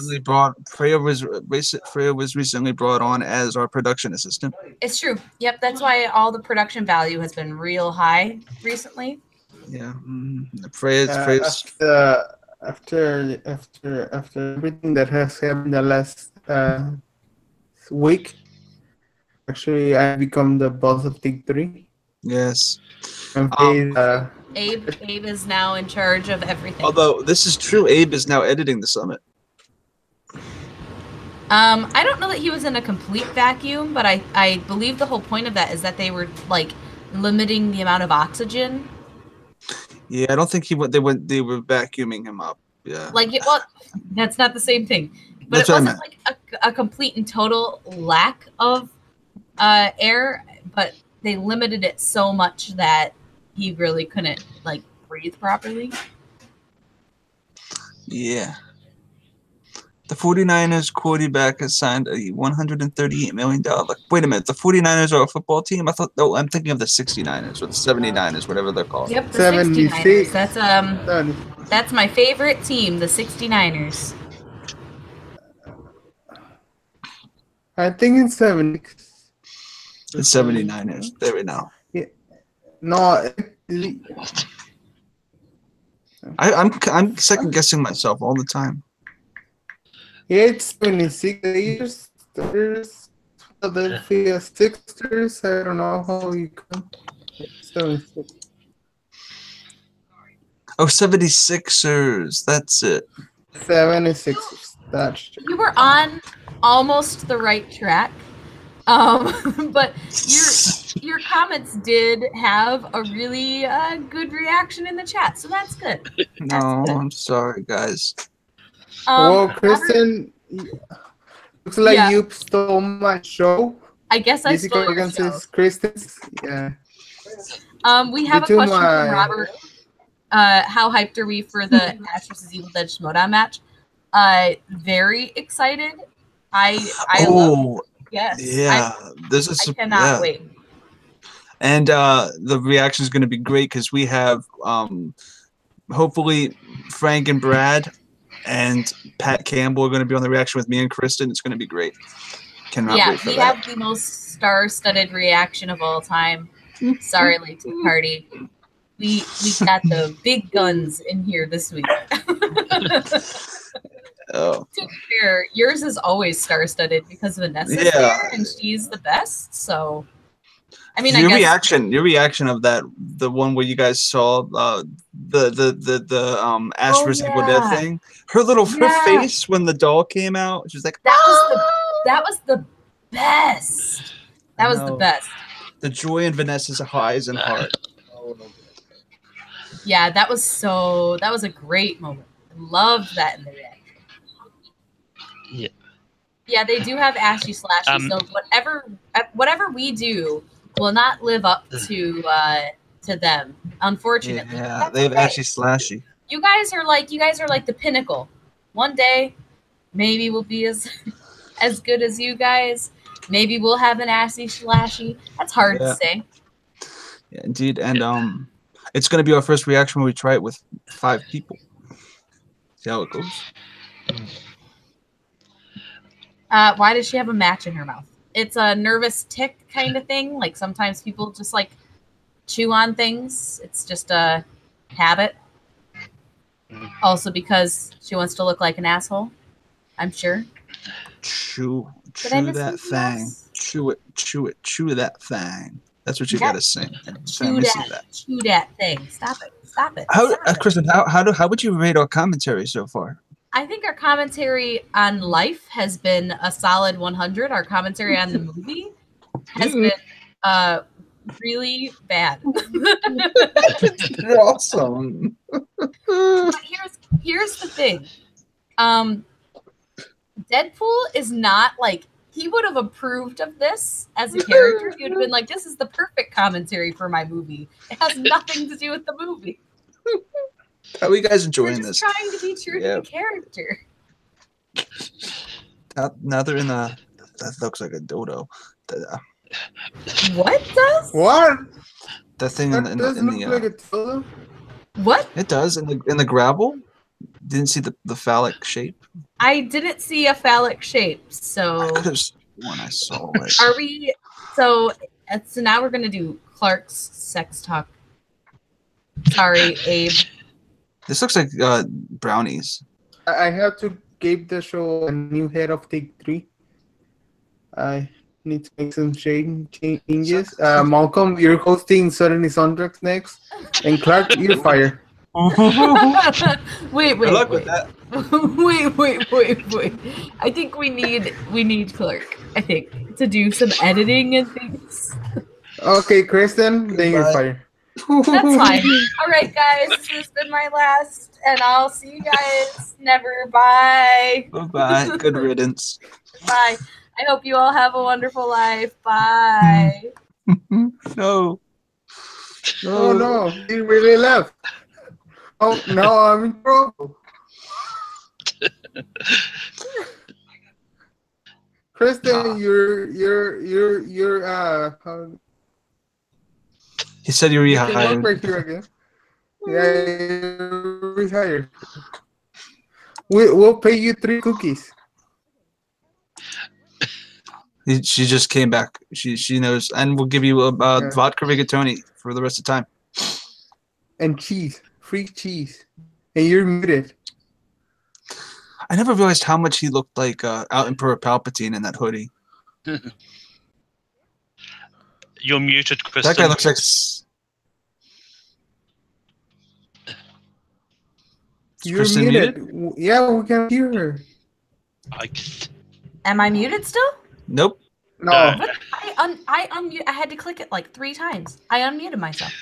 Freya was recently brought on as our production assistant. It's true. Yep, that's why all the production value has been real high recently. Yeah, Freya's After everything that has happened the last week, actually, I become the boss of Take 3. yes. And Abe is now in charge of everything. Although this is true, Abe is now editing the summit. I don't know that he was in a complete vacuum, but I believe the whole point of that is that they were like limiting the amount of oxygen. Yeah, I don't think they were vacuuming him up. Yeah. Well, that's not the same thing. But That's it what I wasn't like a complete and total lack of air, but they limited it so much that he really couldn't like breathe properly. Yeah. The 49ers quarterback has signed a $138 million. Wait a minute. The 49ers are a football team? I'm thinking of the 69ers or the 79ers, whatever they're called. Yep, the 76. 69ers. That's my favorite team, the 69ers. I think it's 76. The 79ers. There we go. Yeah. No. I'm second guessing myself all the time. Yeah, it's 26 years. There's Philadelphia Sixers. I don't know how you come. 76. Oh, 76ers. That's it. 76. That's true. You were on almost the right track. But your comments did have a really good reaction in the chat, so that's good. No, I'm sorry, guys. Well, Kristen, looks like Yeah. you stole my show. I guess I Jessica stole your Morgan show. says Kristen's. Yeah. We have a Between question my- from Robert. How hyped are we for the Ash vs. Evil Dead Showdown match? Very excited. I love. Yes. Yeah. This is. I cannot wait. And the reaction is going to be great because we have hopefully Frank and Brad and Pat Campbell are going to be on the reaction with me and Kristen. It's going to be great. Cannot wait for we that. have the most star-studded reaction of all time. Sorry, late to the party. We got the big guns in here this week. Oh. To be fair, yours is always star-studded because Vanessa's there and she's the best. So, I mean, your I guess your reaction of that, the one where you guys saw the Ash Oh, vs. Evil Dead yeah. thing, her Yeah. face when the doll came out, she was like, that was the best. That was the No. best. the joy in Vanessa's eyes and heart. Yeah, that was a great moment. I loved that in the reaction. Yeah. Yeah, they do have Ashy Slashy, so whatever we do will not live up to them, unfortunately. Yeah, That's they have okay. Ashy Slashy. You guys are like the pinnacle. One day, maybe we'll be as good as you guys. Maybe we'll have an assy slashy. That's hard to say. Yeah, indeed. And it's gonna be our first reaction when we try it with 5 people. See how it goes. Why does she have a match in her mouth? It's a nervous tick kind of thing. Like sometimes people just like chew on things. It's just a habit. Also because she wants to look like an asshole. I'm sure. Chew Did I miss that something thing. else? Chew that thing. That's what you Yeah. gotta sing. Chew that thing. Stop it. Stop it. How, Stop it. Kristen? How would you rate our commentary so far? I think our commentary on life has been a solid 100. Our commentary on the movie has been really bad. You're awesome. But here's the thing. Deadpool is not like he would have approved of this as a character. He would have been like, "This is the perfect commentary for my movie. It has nothing to do with the movie." How are you guys We're enjoying just this? trying to be true to the character. Now they're in a. That looks like a dodo. What does? What? The thing That in does look the like a totem. What? it does in the gravel. Didn't see the phallic shape. I didn't see a phallic shape, I so could have sworn I saw it. are we? So now we're gonna do Clark's sex talk. Sorry, Abe. This looks like brownies. I have to give the show a new head of Take 3. I need to make some changes. Malcolm, you're hosting Suddenly Soundtracks next. And Clark, you're fired. Wait. Good luck with that. Wait. I think we need Clark. I think to do some editing and things. Okay, Kristen, then you're Bye. fired. That's fine. All right, guys. This has been my last, and I'll see you guys never. Bye. Bye. Good riddance. Bye. I hope you all have a wonderful life. Bye. No. Oh no, he really left. Oh no, I'm in trouble. Kristen, you're He said you're you can rehired. work right here again. Yeah, you're rehired. We'll pay you 3 cookies. She just came back. She knows, and we'll give you a Yeah. vodka rigatoni for the rest of the time. And cheese. Free cheese. And you're muted. I never realized how much he looked like Emperor Palpatine in that hoodie. You're muted, Kristen. That guy looks like. You're Kristen muted. Yeah, we can hear her. Am I muted still? Nope. No. What? I unmute. I had to click it like 3 times. I unmuted myself.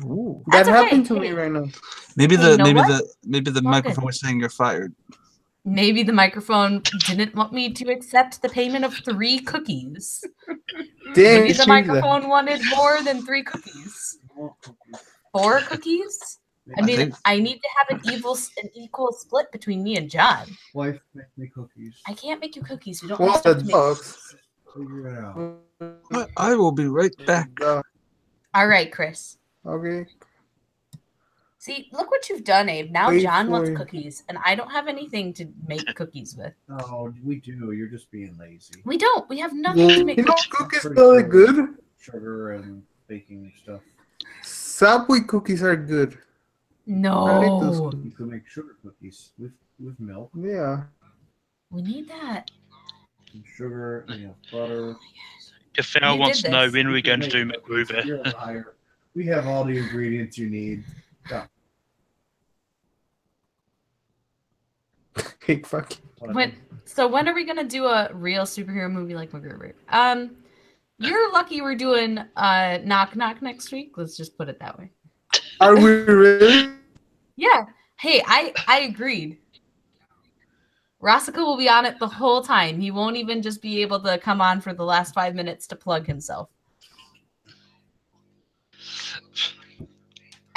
Ooh. That That's okay. happened to me right now. Maybe Hey, you know what? maybe the All microphone good. was saying you're fired. Maybe the microphone didn't want me to accept the payment of 3 cookies. Damn, Maybe the she's microphone wanted more than 3 cookies. 4 cookies? I mean, think- I need to have an equal split between me and John. Wife, make me cookies. I can't make you cookies. We don't What have the stuff to make. dogs? Figure it out. I will be right back. All right, Chris. Okay. See, look what you've done, Abe. Now Wait John for wants it. cookies, and I don't have anything to make cookies with. Oh, we do. You're just being lazy. We don't. We have nothing to make You know, cookies. cookies really good. Sugar and baking stuff. Subway cookies are good. I like those No. cookies. You can make sugar cookies with milk Yeah. We need that. and sugar and butter. Kafel You wants did to know this. when we're going to do You're McGruber. a liar. We have all the ingredients you need. Yeah. Hey, fuck. When are we gonna do a real superhero movie like MacGruber? You're lucky we're doing Knock Knock next week. Let's just put it that way. Are we really? Yeah. Hey, I agreed. Rosica will be on it the whole time. He won't even just be able to come on for the last 5 minutes to plug himself.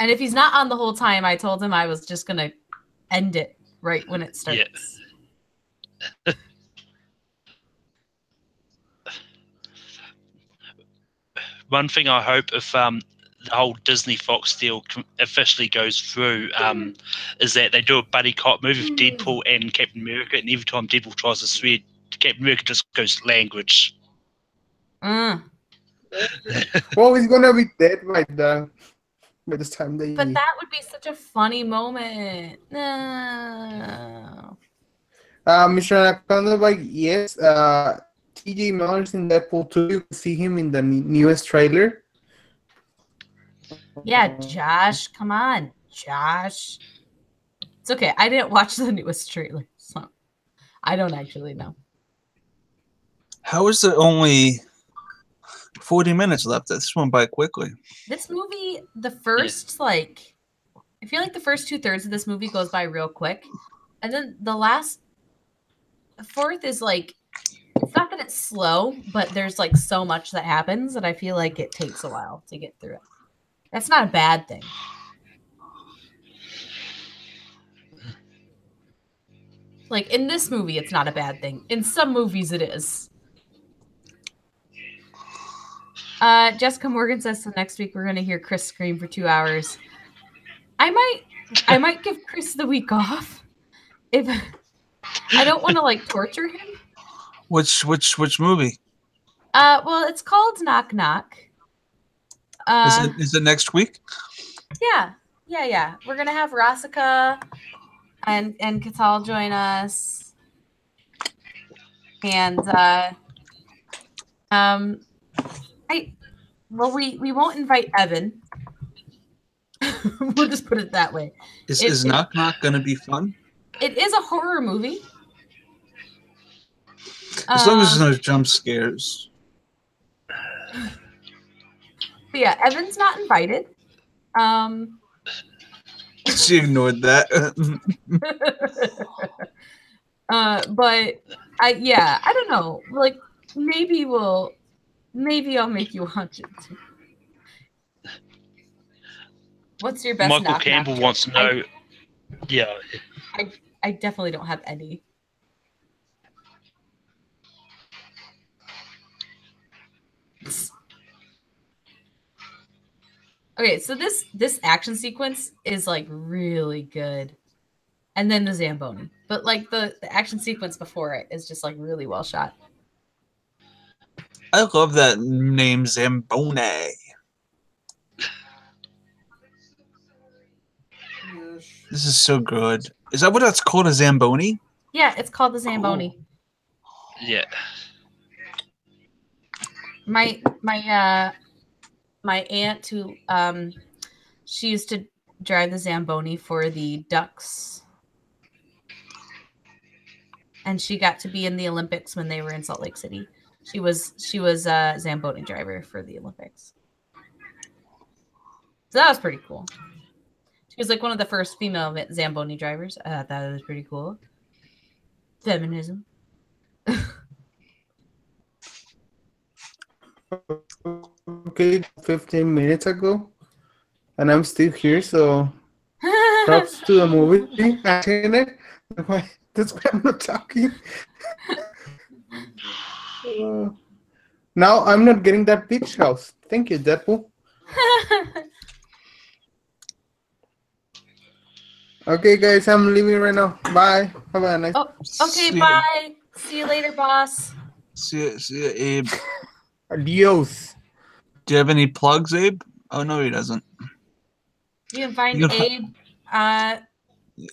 And if he's not on the whole time, I told him I was just gonna end it right when it starts. Yeah. One thing I hope if the whole Disney Fox deal officially goes through is that they do a buddy cop movie with Deadpool and Captain America, and every time Deadpool tries to swear, Captain America just goes language. Mm. Well, he's gonna be dead by this time they. But that would be such a funny moment. No. Mr. Anaconda, like, yes, TJ Miller's in Deadpool 2. You can see him in the newest trailer. Yeah, Josh, come on, Josh. It's okay. I didn't watch the newest trailer, so I don't actually know. How is there only 40 minutes left? This went by quickly. This movie, the first, I feel like the first 2/3 of this movie goes by real quick. And then the fourth is it's not that it's slow, but there's so much that happens that I feel like it takes a while to get through it. That's not a bad thing. In this movie, it's not a bad thing. In some movies, it is. Jessica Morgan says, so next week we're going to hear Chris scream for 2 hours. I might give Chris the week off if I don't want to torture him. Which movie? Well, it's called Knock Knock. Is it next week? Yeah. We're gonna have Rasika and Katal join us, and we won't invite Evan. We'll just put it that way. Is Knock Knock gonna be fun? It is a horror movie. As long as there's no jump scares. But yeah, Evan's not invited. She ignored that. But I don't know. Maybe I'll make you watch it too. What's your best? Michael Campbell wants to know. I definitely don't have any. Okay, so this action sequence is really good, and then the Zamboni, but the action sequence before it is just really well shot. I love that name, Zamboni. This is so good. Is that what that's called, a Zamboni? Yeah, it's called the Zamboni. Cool. Yeah. My aunt, who she used to drive the Zamboni for the Ducks, and she got to be in the Olympics when they were in Salt Lake City. She was a Zamboni driver for the Olympics, so that was pretty cool. She was one of the first female Zamboni drivers. I thought that was pretty cool. Feminism. Okay, 15 minutes ago, and I'm still here, so props to the movie. That's why I'm not talking. Now I'm not getting that beach house. Thank you, Deadpool. Okay, guys, I'm leaving right now. Bye. Have a nice. Oh, okay, bye. See you later, boss. See ya, Abe. Adios. Do you have any plugs, Abe? Oh no, he doesn't. You can find Abe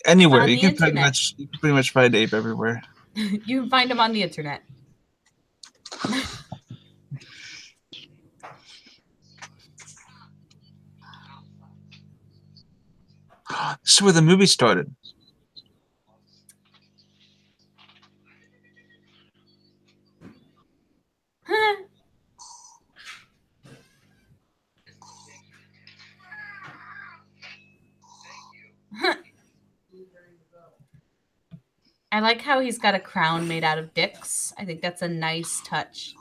anywhere. on You the can internet. pretty much find Abe everywhere. You can find him on the internet. This is where the movie started. I like how he's got a crown made out of dicks. I think that's a nice touch.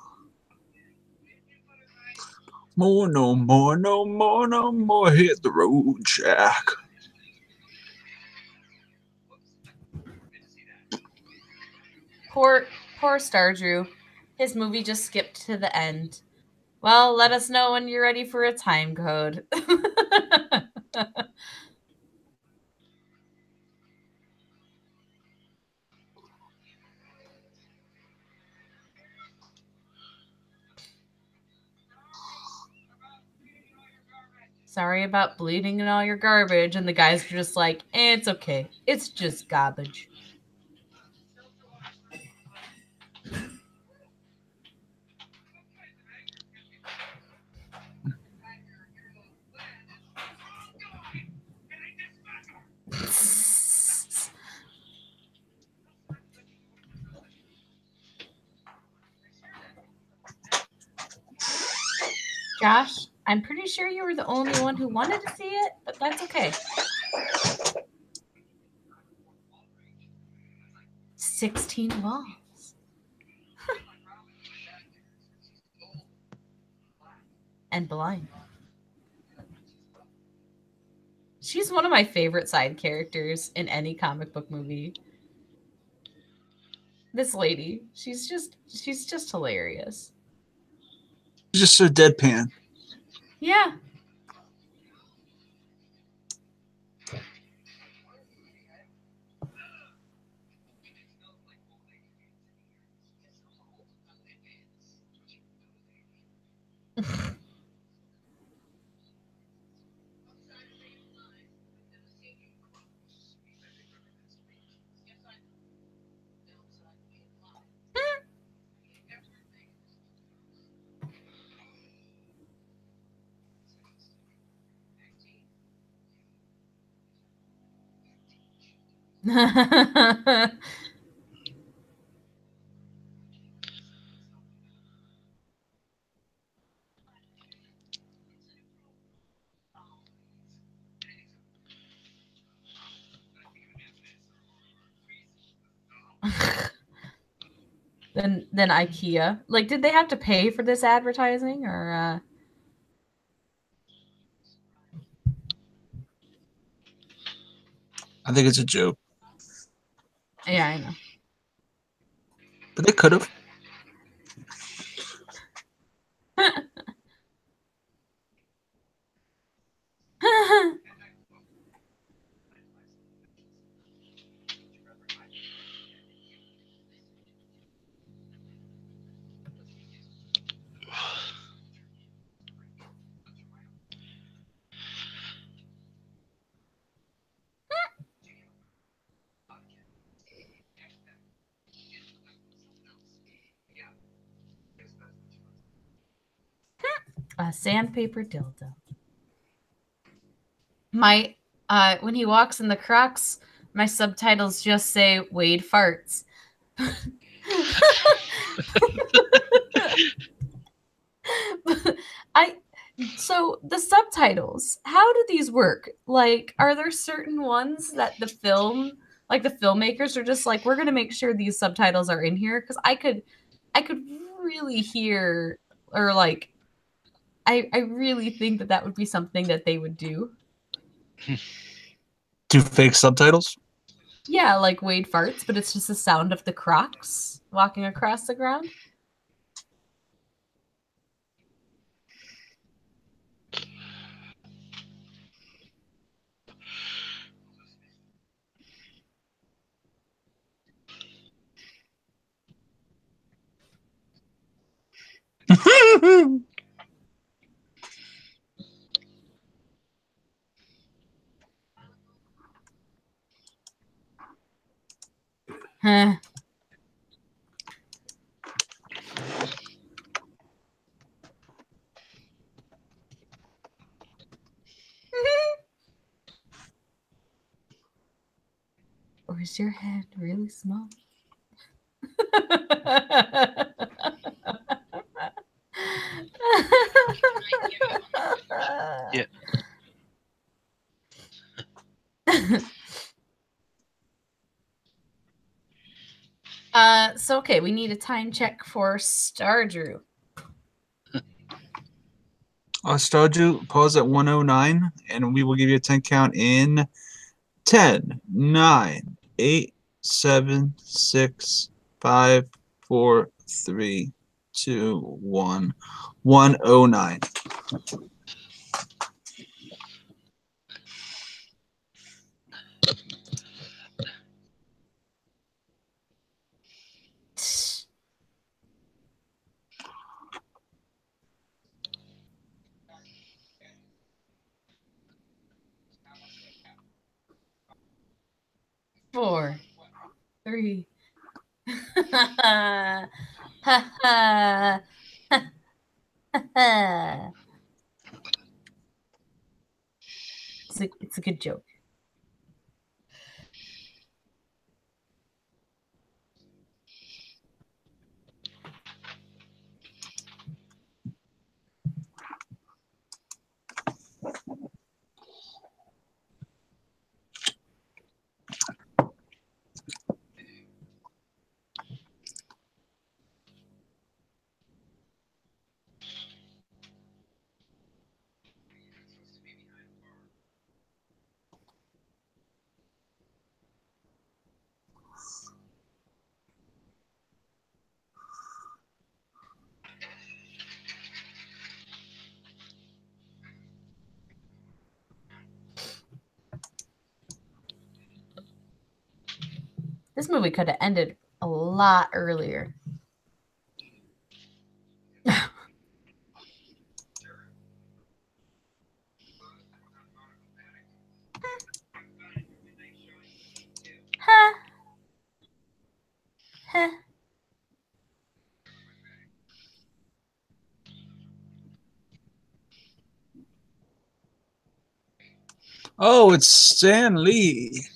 more, no more, no more, no more. Hit the road, Jack. Poor Stardrew. His movie just skipped to the end. Well, let us know when you're ready for a time code. Sorry about bleeding in all your garbage. And the guys are just like, it's okay. It's just garbage. Josh, I'm pretty sure you were the only one who wanted to see it, but that's okay. 16 walls. And blind. She's one of my favorite side characters in any comic book movie. This lady, she's just hilarious. She's just so deadpan. Yeah. Then IKEA. Like, did they have to pay for this advertising or I think it's a joke. Yeah, I know. But they could have. A sandpaper dildo. My when he walks in the Crocs, my subtitles just say Wade farts. So the subtitles, how do these work? Like, are there certain ones that the filmmakers are just like, we're gonna make sure these subtitles are in here? Because I could really hear, or like, I really think that would be something that they would do. Do fake subtitles? Yeah, like Wade farts, but it's just the sound of the Crocs walking across the ground. Huh. Or is your head really small? Yeah. So okay, we need a time check for Stardrew. I'll start you. Pause at 109, and we will give you a 10 count in 10, 9, 8, 7, 6, 5, 4, 3, 2, 1, 109. Four, three. Ha ha ha ha. It's a good joke. This movie could have ended a lot earlier. Huh. Huh. Oh, it's Stan Lee.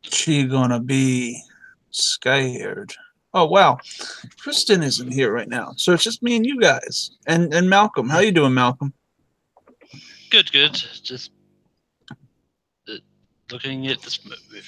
She gonna be scared. Oh wow, Kristen isn't here right now, so it's just me and you guys, and Malcolm. How you doing, Malcolm? Good, good. Just looking at this movie.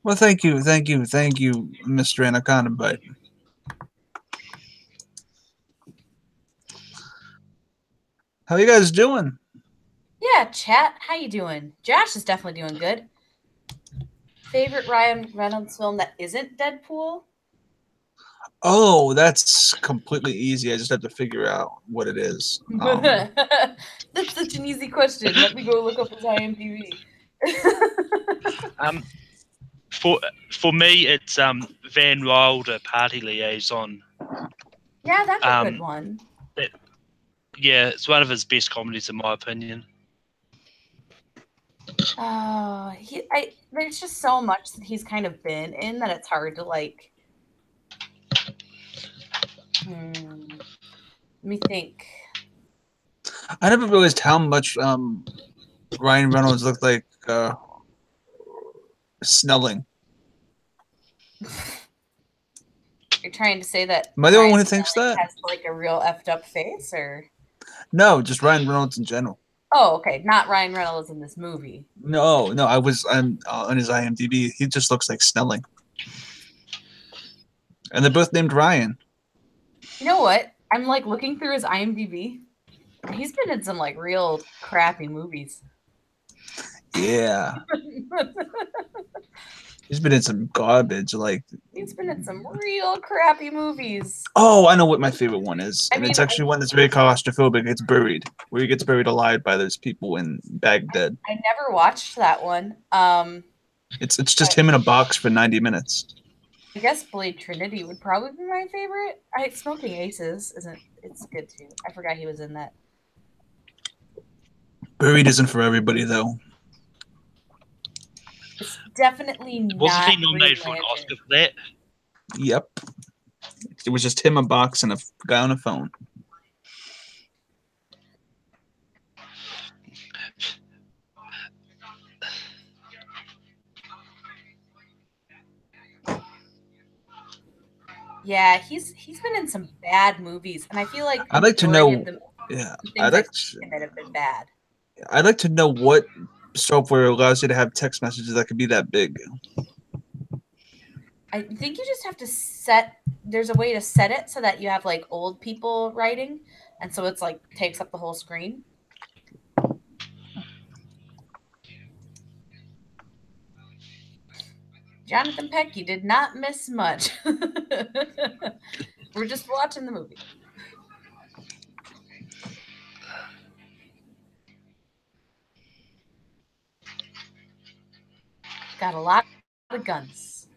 Well, thank you, Mr. Anaconda Bite. How you guys doing? Yeah, chat. How you doing? Josh is definitely doing good. Favorite Ryan Reynolds film that isn't Deadpool? Oh, that's completely easy. I just have to figure out what it is. That's such an easy question. Let me go look up his IMDb. For me, it's Van Wilder, Party Liaison. Yeah, that's a good one. Yeah, it's one of his best comedies, in my opinion. There's just so much that he's kind of been in that it's hard to like. Let me think. I never realized how much Ryan Reynolds looked like Snelling. You're trying to say that? Am I the only one who thinks that? Has like a real effed up face, or? No, just Ryan Reynolds in general. Oh, okay. Not Ryan Reynolds in this movie. No, I'm on his IMDb. He just looks like Snelling. And they're both named Ryan. You know what? I'm like looking through his IMDb. He's been in some like real crappy movies. Yeah. He's been in some garbage. Like, He's been in some real crappy movies. oh, I know what my favorite one is, and it's mean, actually one that's very claustrophobic. It's Buried, where he gets buried alive by those people in Baghdad. I never watched that one. It's just him in a box for 90 minutes. I guess Blade Trinity would probably be my favorite. Smoking Aces it's good too. I forgot he was in that. Buried isn't for everybody though. It's definitely not. Wasn't he nominated for an Oscar for that? Yep. It was just him, a box, and a guy on a phone. Yeah, he's been in some bad movies, and I feel like I'd like to know. I'd like that have been bad. I'd like to know what software allows you to have text messages that could be that big. I think you just have to set. There's a way to set it so that you have like old people writing, and so it's like takes up the whole screen. Jonathan Peck, you did not miss much. We're just watching the movie. Got a lot of guns.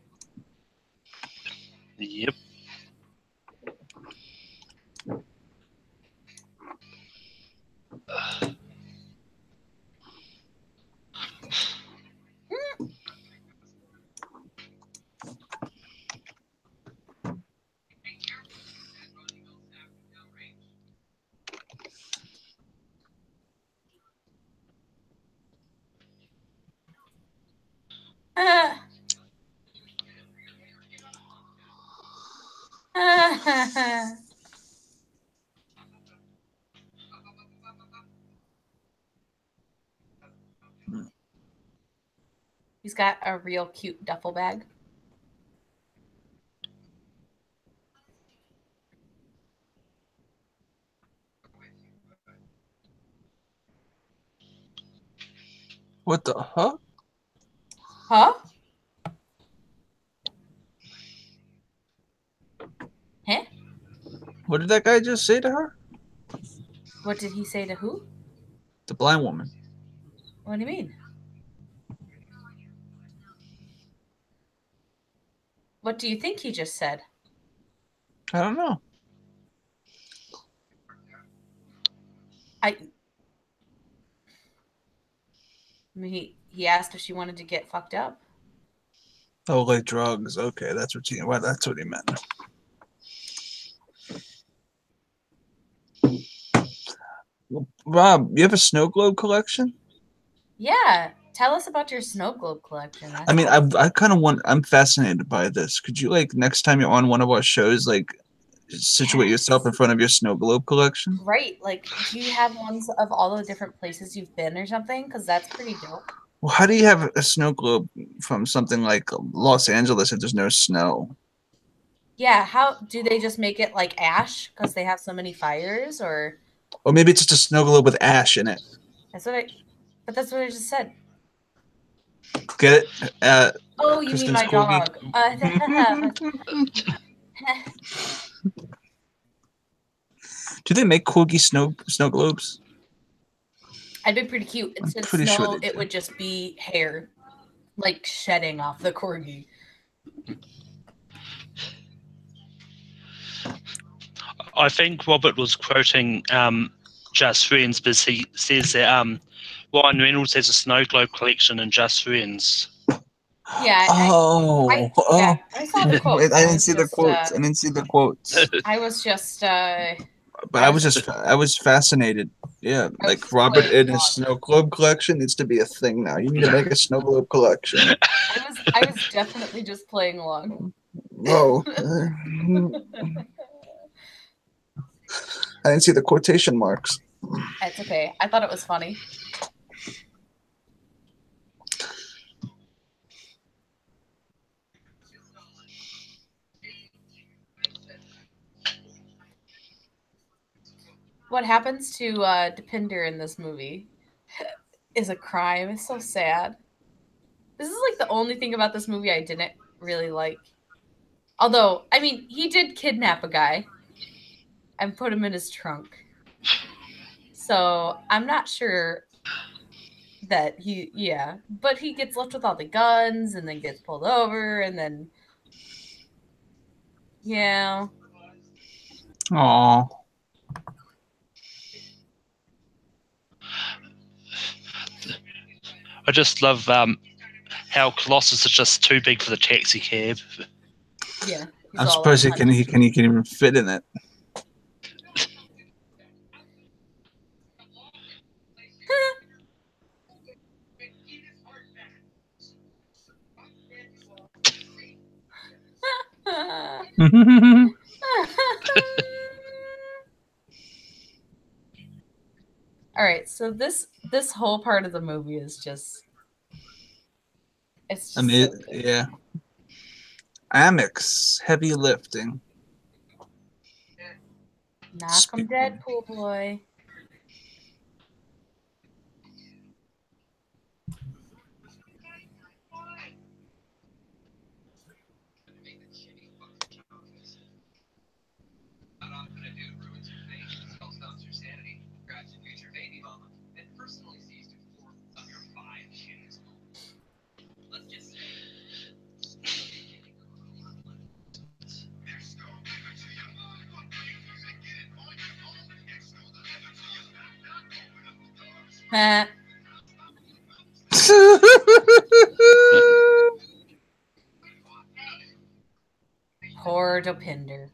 Yep. He's got a real cute duffel bag. What the fuck? Huh? Huh? What did that guy just say to her? What did he say to who? The blind woman. What do you mean? What do you think he just said? I don't know. I mean, he asked if she wanted to get fucked up. Oh, like drugs. Okay, that's what he. Well, that's what he meant. Rob, you have a snow globe collection? Yeah, tell us about your snow globe collection. I mean, I kind of want. I'm fascinated by this. Could you like next time you're on one of our shows, like situate yourself in front of your snow globe collection? Right, like do you have ones of all the different places you've been or something? Because that's pretty dope. Well, how do you have a snow globe from something like Los Angeles if there's no snow? Yeah, how do they just make it like ash because they have so many fires, or maybe it's just a snow globe with ash in it. that's what I just said. Get it? Oh, you mean my dog? Do they make corgi snow globes? I'd be pretty cute. Instead of snow, it would just be hair, like shedding off the corgi. I think Robert was quoting Just Friends because he says that Ryan Reynolds has a snow globe collection in Just Friends. Yeah. I saw the quotes. I didn't see the quotes. I didn't see the quotes. I was just. But I was fascinated. Yeah, like Robert in his snow globe collection needs to be a thing now. You need to make a snow globe collection. I was definitely just playing along. Whoa. I didn't see the quotation marks. That's okay. I thought it was funny. what happens to Depinder in this movie is a crime. It's so sad. This is like the only thing about this movie I didn't really like. Although, I mean, he did kidnap a guy and put him in his trunk. So I'm not sure that but he gets left with all the guns and then gets pulled over and then, yeah. Aw. I just love how Colossus is just too big for the taxi cab. Yeah. I'm surprised he can even fit in it. All right, so this whole part of the movie is just it's just so good. Yeah. Amex, heavy lifting. Knock 'em dead, pool boy. Poor Dopinder.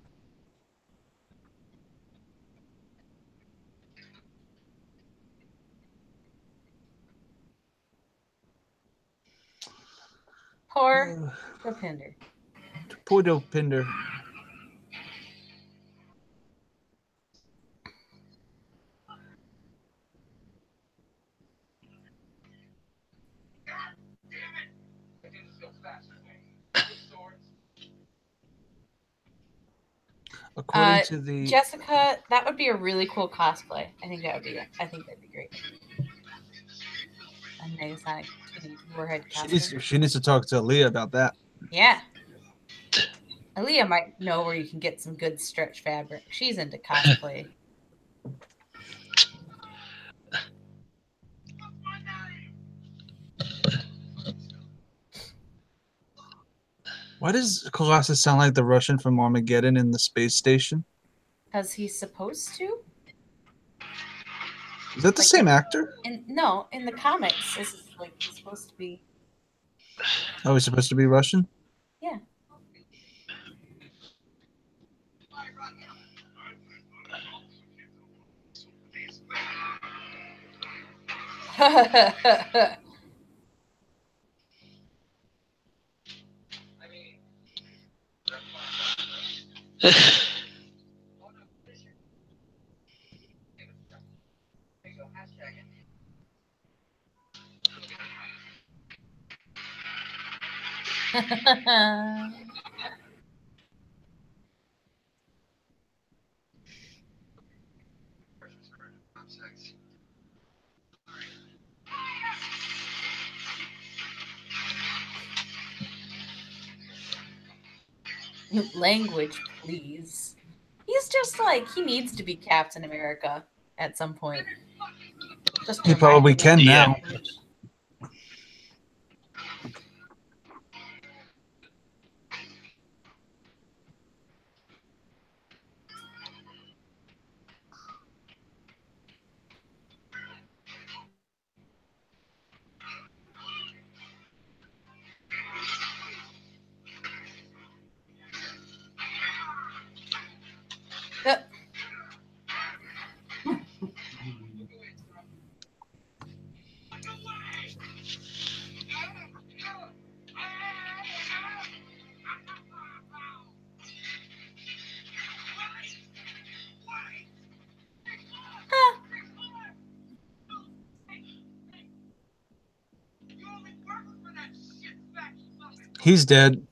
Poor Dopinder. Poor Dopinder. According to the Jessica, that would be a really cool cosplay. I think that'd be great. A Negasonic Warhead cosplay. she needs to talk to Aaliyah about that. Yeah. Aaliyah might know where you can get some good stretch fabric. She's into cosplay. Why does Colossus sound like the Russian from Armageddon in the space station? Because he's supposed to? Is that the same actor? No, in the comics, this is like he's supposed to be. Oh, he's supposed to be Russian? Yeah. Language, please. He's just like, he needs to be Captain America at some point. Just He probably can now. He's dead.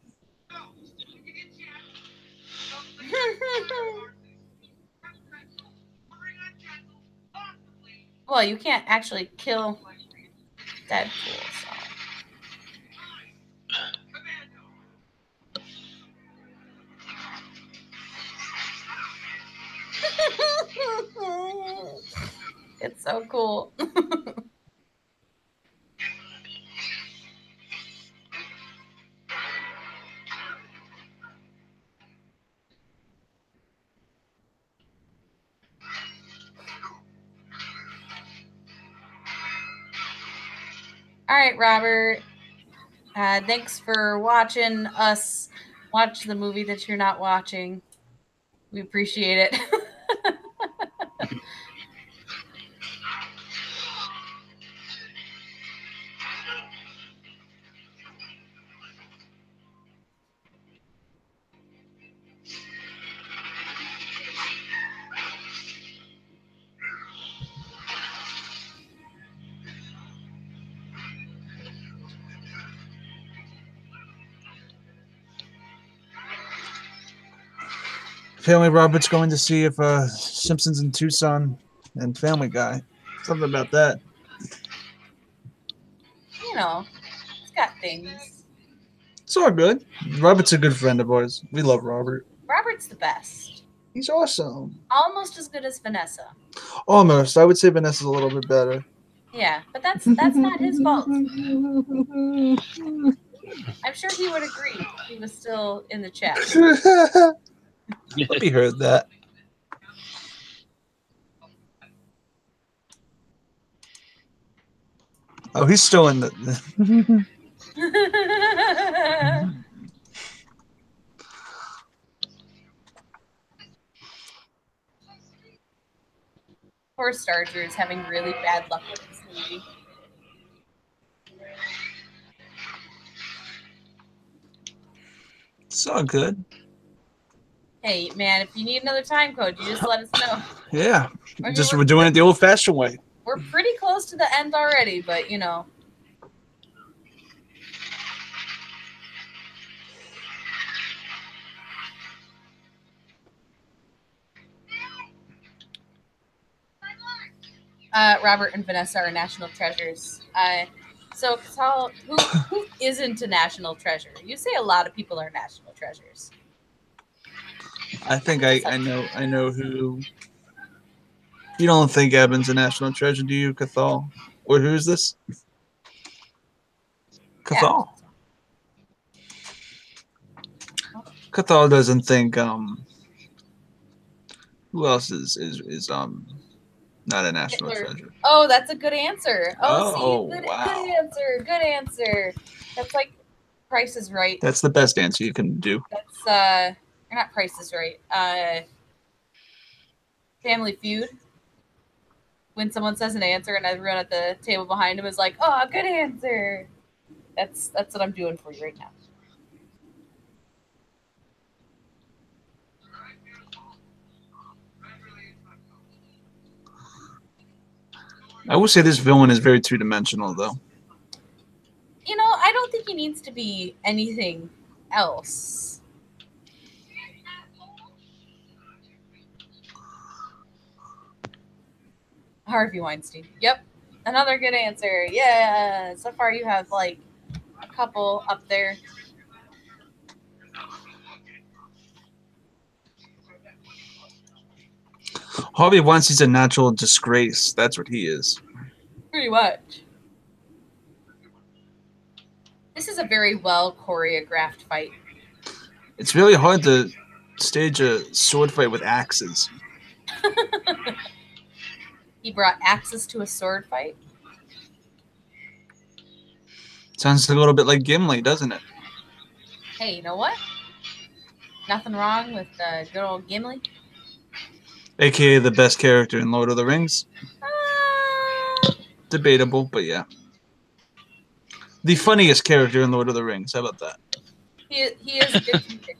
Well, you can't actually kill Deadpool, so. It's so cool. All right, Robert. Thanks for watching us watch the movie that you're not watching. We appreciate it. Apparently, Robert's going to see if Simpsons in Tucson and Family Guy. Something about that. You know, it's got things. It's all good. Robert's a good friend of ours. We love Robert. Robert's the best. He's awesome. Almost as good as Vanessa. Almost. I would say Vanessa's a little bit better. Yeah, but that's not his fault. I'm sure he would agree if he was still in the chat. We heard that. Oh, he's still in the. Poor Starger is having really bad luck with this movie. It's all good. Hey, man, if you need another time code, you just let us know. Yeah. I mean, We're doing it the old-fashioned way. We're pretty close to the end already, but, you know. Robert and Vanessa are national treasures. So, Catal, who isn't a national treasure? You say a lot of people are national treasures. I think I know who. You don't think Evan's a national treasure, do you, Cathal? Or who's this? Cathal. Yeah. Cathal doesn't think who else is not a national Hitler. treasure. Oh, that's a good answer. Oh, see, wow. Good answer. Good answer. That's like Price is Right. That's the best answer you can do. That's or not Price is Right. Family Feud. When someone says an answer and everyone at the table behind him is like, "Oh, good answer." That's what I'm doing for you right now. I will say this villain is very two-dimensional, though. You know, I don't think he needs to be anything else. Harvey Weinstein. Yep. Another good answer. Yeah. So far you have like a couple up there. Harvey Weinstein's a natural disgrace. That's what he is. Pretty much. This is a very well choreographed fight. It's really hard to stage a sword fight with axes. He brought axes to a sword fight. Sounds a little bit like Gimli, doesn't it? Hey, you know what? Nothing wrong with good old Gimli. AKA the best character in Lord of the Rings. Uh, Debatable, but yeah. The funniest character in Lord of the Rings. How about that? he is a good comedic.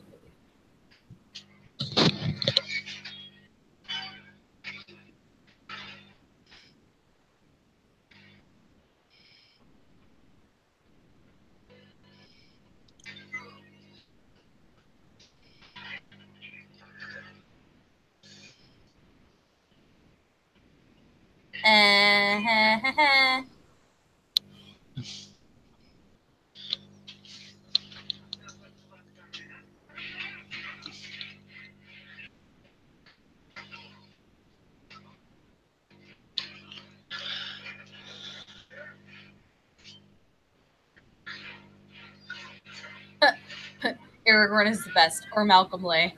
And Aragorn is the best, or Malcolm Lay.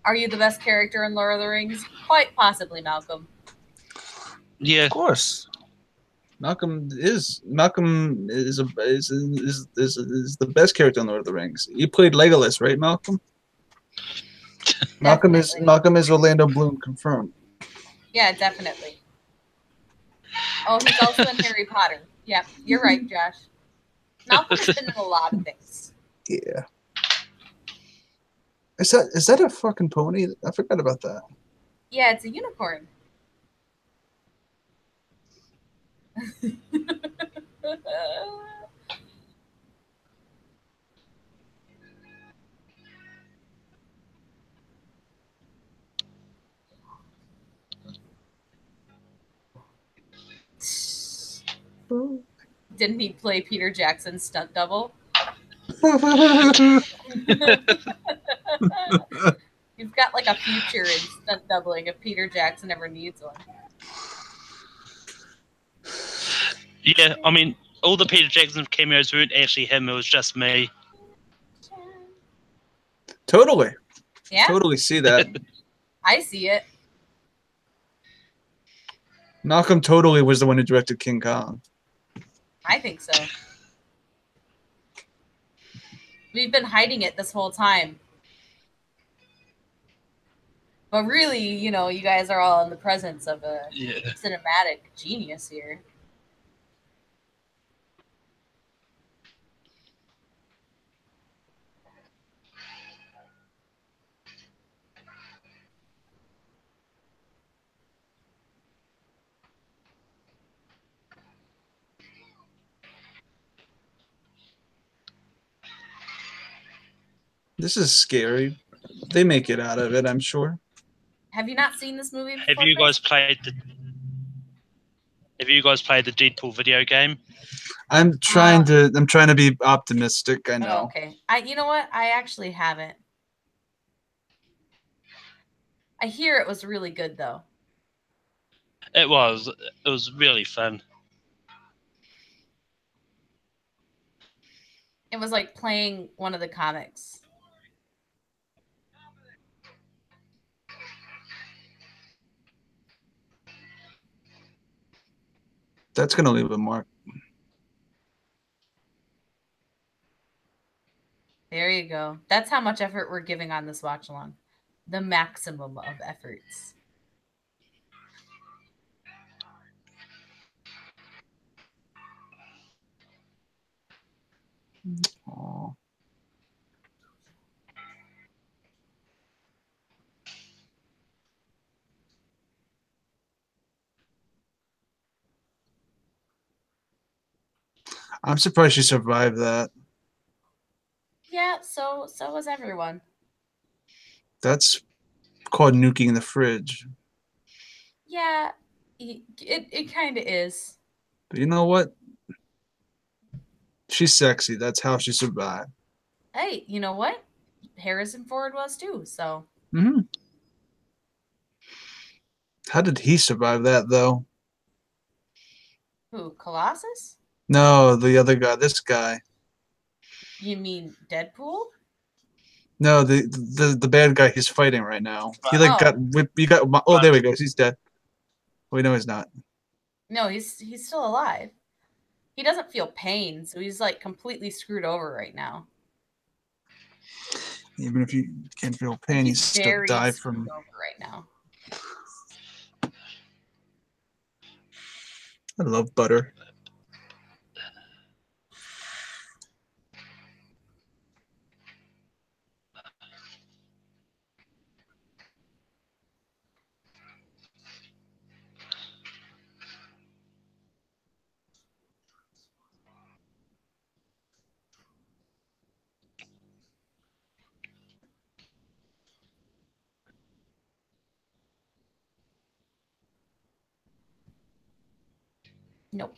Are you the best character in Lord of the Rings? Quite possibly, Malcolm. Yeah. Of course. Malcolm is the best character in Lord of the Rings. You played Legolas, right, Malcolm? Definitely. Malcolm is Orlando Bloom confirmed. Yeah, definitely. Oh, he's also in Harry Potter. Yeah, you're right, Josh. Malcolm's been in a lot of things. Yeah. Is that a fucking pony? I forgot about that. Yeah, it's a unicorn. Didn't he play Peter Jackson's stunt double? He's got like a future in stunt doubling if Peter Jackson ever needs one. Yeah, I mean, all the Peter Jackson cameos weren't actually him, it was just me. Totally. Yeah, Totally see that. I see it. Malcolm totally was the one who directed King Kong. I think so. We've been hiding it this whole time. But really, you know, you guys are all in the presence of a cinematic genius here. This is scary. They make it out of it, I'm sure. Have you not seen this movie before? Have you guys played the Deadpool video game? I'm trying to be optimistic, I know. Oh, okay. You know what? I actually haven't. I hear it was really good though. It was really fun. It was like playing one of the comics. That's gonna leave a mark. There you go. That's how much effort we're giving on this watch along. The maximum of efforts. Aww. I'm surprised she survived that. Yeah, so was everyone. That's called nuking the fridge. Yeah, it kind of is. But you know what? She's sexy. That's how she survived. Hey, you know what? Harrison Ford was too, so. Mm-hmm. How did he survive that, though? Who, Colossus? No, the other guy. This guy. You mean Deadpool? No, the bad guy he's fighting right now. He like got whipped. You got. Oh, there we go. He's dead. Wait, no, he's not. No, he's still alive. He doesn't feel pain, so he's like completely screwed over right now. Even if you can't feel pain, you still die from. Over right now. I love butter. Nope.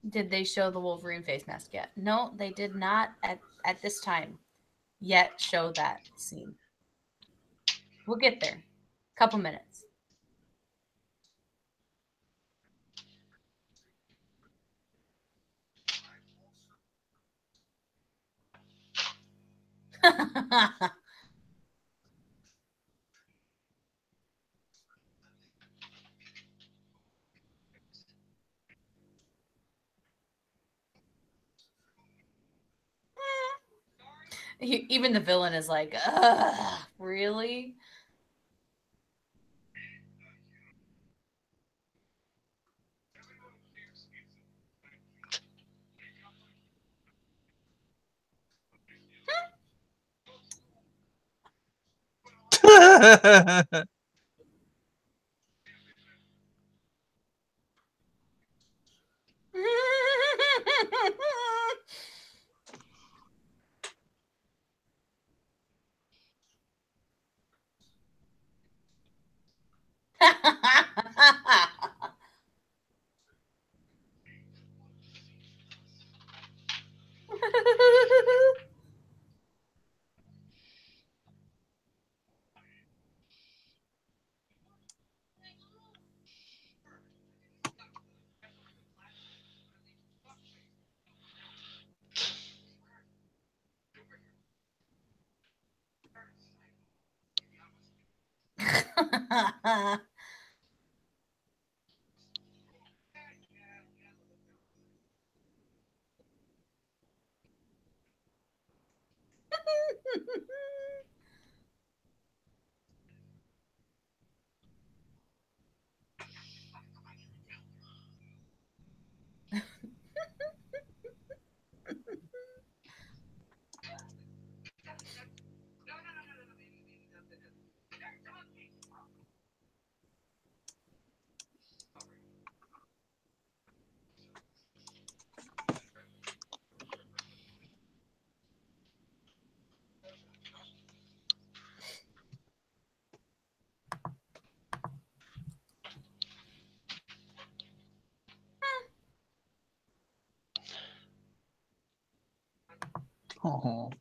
Did they show the Wolverine face mask yet? No, they did not at this time yet show that scene. We'll get there. Couple minutes. Even the villain is like, ugh, really? Oh.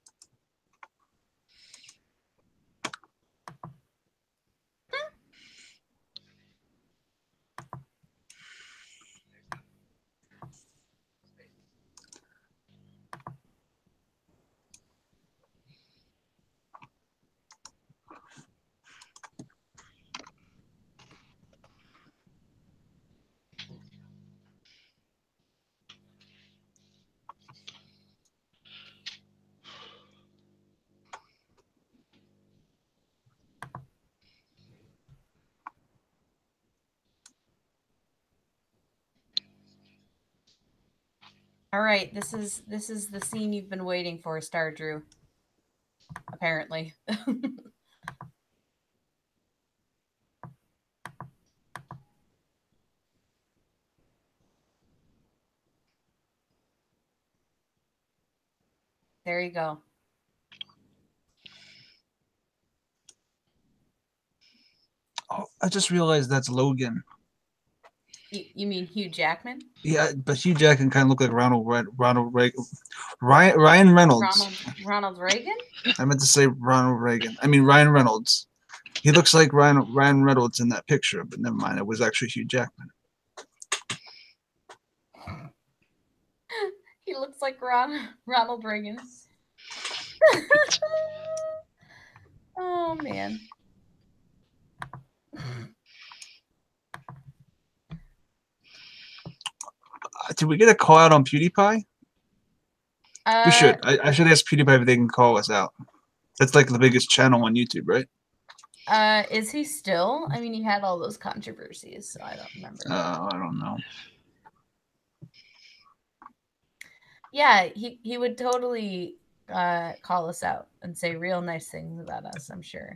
All right, this is the scene you've been waiting for, Star Drew. Apparently. There you go. Oh, I just realized that's Logan. You mean Hugh Jackman? Yeah, but Hugh Jackman kind of looked like Ronald Reagan. Ryan Reynolds. Ronald Reagan? I meant to say Ronald Reagan. I mean Ryan Reynolds. He looks like Ryan Reynolds in that picture, but never mind. It was actually Hugh Jackman. He looks like Ronald Reagan. Oh man. Did we get a call out on PewDiePie? We should. I should ask PewDiePie if they can call us out. That's like the biggest channel on YouTube, right? Is he still? I mean, he had all those controversies, so I don't remember. I don't know. Yeah, he would totally call us out and say real nice things about us, I'm sure.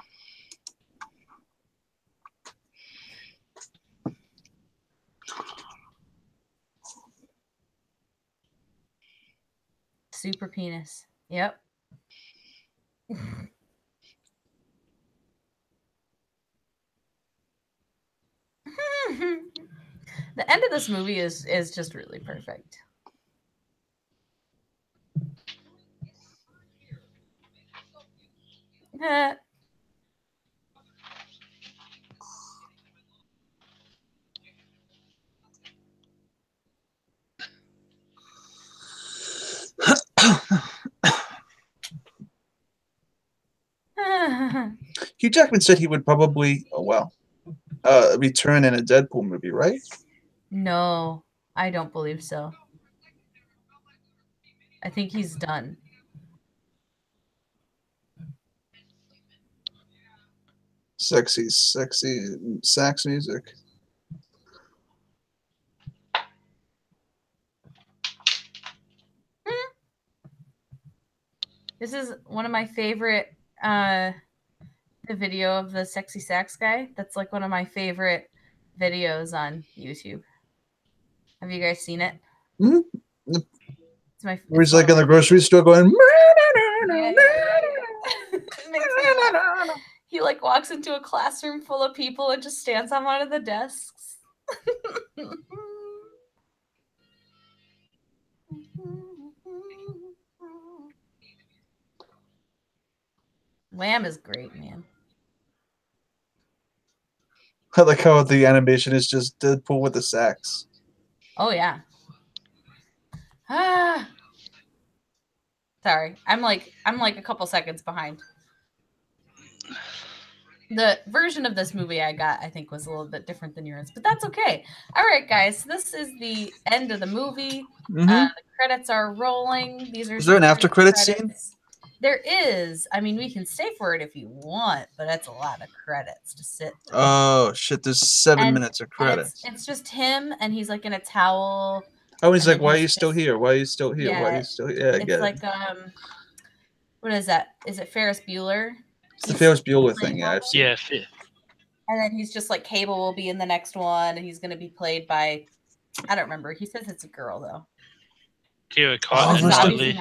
Super penis. Yep. The end of this movie is just really perfect. Hugh Jackman said he would probably, return in a Deadpool movie, right? No, I don't believe so. I think he's done. Sexy sax music. This is one of my favorite the video of the sexy sax guy. That's like one of my favorite videos on YouTube. Have you guys seen it? Mm-hmm. It's my. Where he's like in the grocery store going. He like walks into a classroom full of people and just stands on one of the desks. Lamb is great, man. I like how the animation is just Deadpool with the sax. Oh yeah. Sorry, I'm like a couple seconds behind. The version of this movie I got, I think, was a little bit different than yours, but that's okay. All right, guys, so this is the end of the movie. Mm-hmm. The credits are rolling. These are. Is there an after credits scene? There is. I mean, we can stay for it if you want, but that's a lot of credits to sit through. Oh shit! There's 7 minutes of credits. It's just him, and he's like in a towel. Oh, he's like, "Why are you still here? Why are you still here? Yeah, Why are you still here?" Yeah, I get like what is that? Is it Ferris Bueller? It's the Ferris Bueller thing, yeah. Yeah, fair. And then he's just like, Cable will be in the next one, and he's going to be played by, I don't remember. He says it's a girl though. Kira instantly.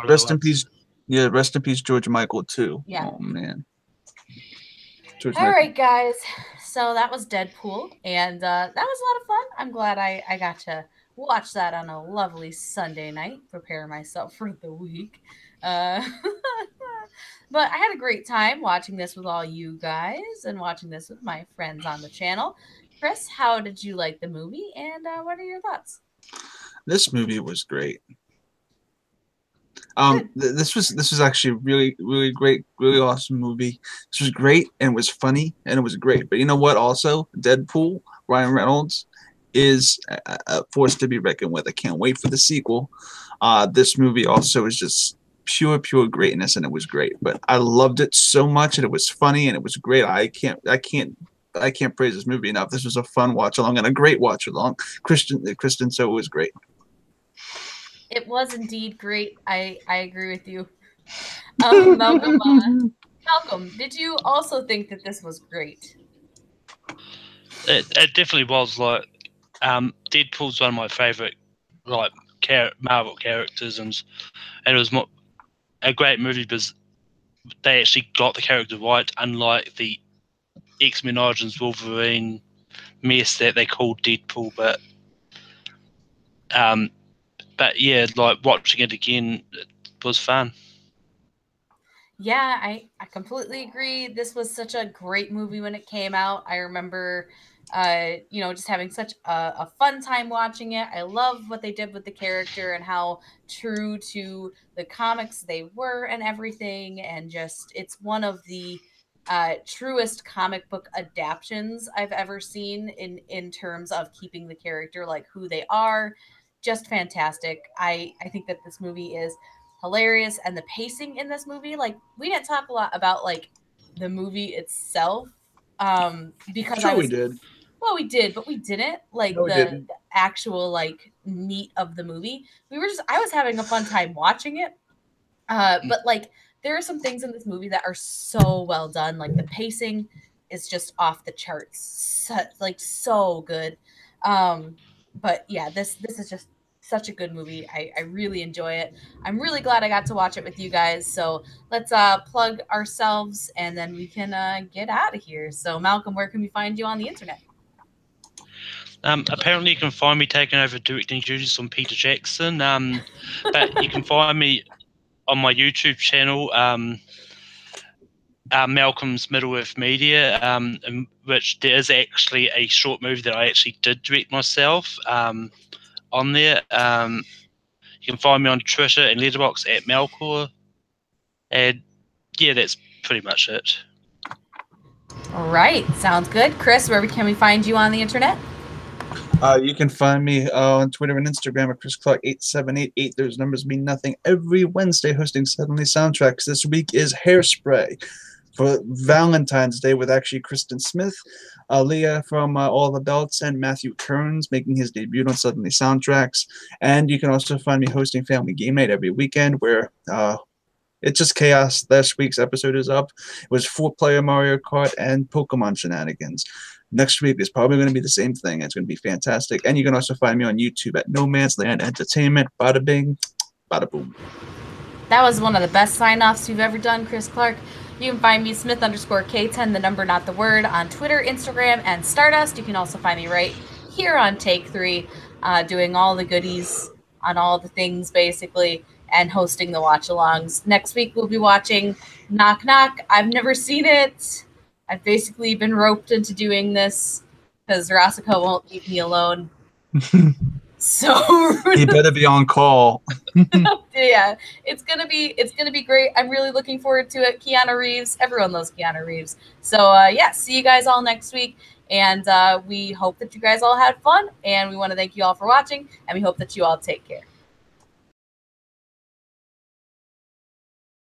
Rest in peace. Yeah, rest in peace, George Michael too. Yeah. Oh man. All right, guys. So that was Deadpool, and that was a lot of fun. I'm glad I got to watch that on a lovely Sunday night, prepare myself for the week. But I had a great time watching this with all you guys and watching this with my friends on the channel. Chris, how did you like the movie, and what are your thoughts? This movie was great. This was actually a really great, really awesome movie. This was great, and it was funny, and it was great. But you know what? Also, Deadpool, Ryan Reynolds, is a force to be reckoned with. I can't wait for the sequel. This movie also is just pure greatness, and it was great. But I loved it so much, and it was funny, and it was great. I can't praise this movie enough. This was a fun watch along and a great watch along. Kristen, so it was great. It was indeed great. I agree with you. Malcolm, did you also think that this was great? It definitely was. Like, Deadpool's one of my favorite, like, Marvel characters, and it was a great movie because they actually got the character right, unlike the X-Men Origins Wolverine mess that they called Deadpool. But yeah, like, watching it again, it was fun. Yeah, I completely agree. This was such a great movie when it came out. I remember, just having such a fun time watching it. I love what they did with the character and how true to the comics they were and everything. And just, it's one of the truest comic book adaptions I've ever seen in terms of keeping the character like who they are. Just fantastic. I think that this movie is hilarious, and the pacing in this movie, like, we didn't talk a lot about like the movie itself, because we did. Well, we did, but we didn't like the actual like meat of the movie. I was having a fun time watching it, but like there are some things in this movie that are so well done. Like the pacing is just off the charts, so good. But yeah, this is just such a good movie. I really enjoy it. I'm really glad I got to watch it with you guys. So let's plug ourselves, and then we can get out of here. So Malcolm, where can we find you on the internet? Apparently you can find me taking over directing duties from Peter Jackson. But you can find me on my YouTube channel. Malcolm's Middle Earth Media, in which there is actually a short movie that I actually did direct myself on there. You can find me on Twitter and Letterboxd at Malcor. And yeah, that's pretty much it. All right, sounds good. Chris, where can we find you on the internet? You can find me on Twitter and Instagram at ChrisClark8788. Those numbers mean nothing. Every Wednesday hosting Suddenly Soundtracks. This week is Hairspray for Valentine's Day with actually Kristen Smith, Leah from All the Belts, and Matthew Kearns making his debut on Suddenly Soundtracks. And you can also find me hosting Family Game Night every weekend where it's just chaos. Last week's episode is up. It was 4-player Mario Kart and Pokemon shenanigans. Next week is probably going to be the same thing. It's going to be fantastic. And you can also find me on YouTube at No Man's Land Entertainment. Bada bing, bada boom. That was one of the best sign-offs you've ever done, Chris Clark. You can find me Smith_K10, the number, not the word, on Twitter, Instagram, and Stardust. You can also find me right here on Take 3, doing all the goodies on all the things, basically, and hosting the watch-alongs. Next week, we'll be watching Knock Knock. I've never seen it. I've basically been roped into doing this because Roscoe won't leave me alone. So he better be on call. Yeah, it's gonna be great. I'm really looking forward to it. Keanu Reeves, everyone loves Keanu Reeves. So yeah, see you guys all next week, and we hope that you guys all had fun. And we want to thank you all for watching, and we hope that you all take care.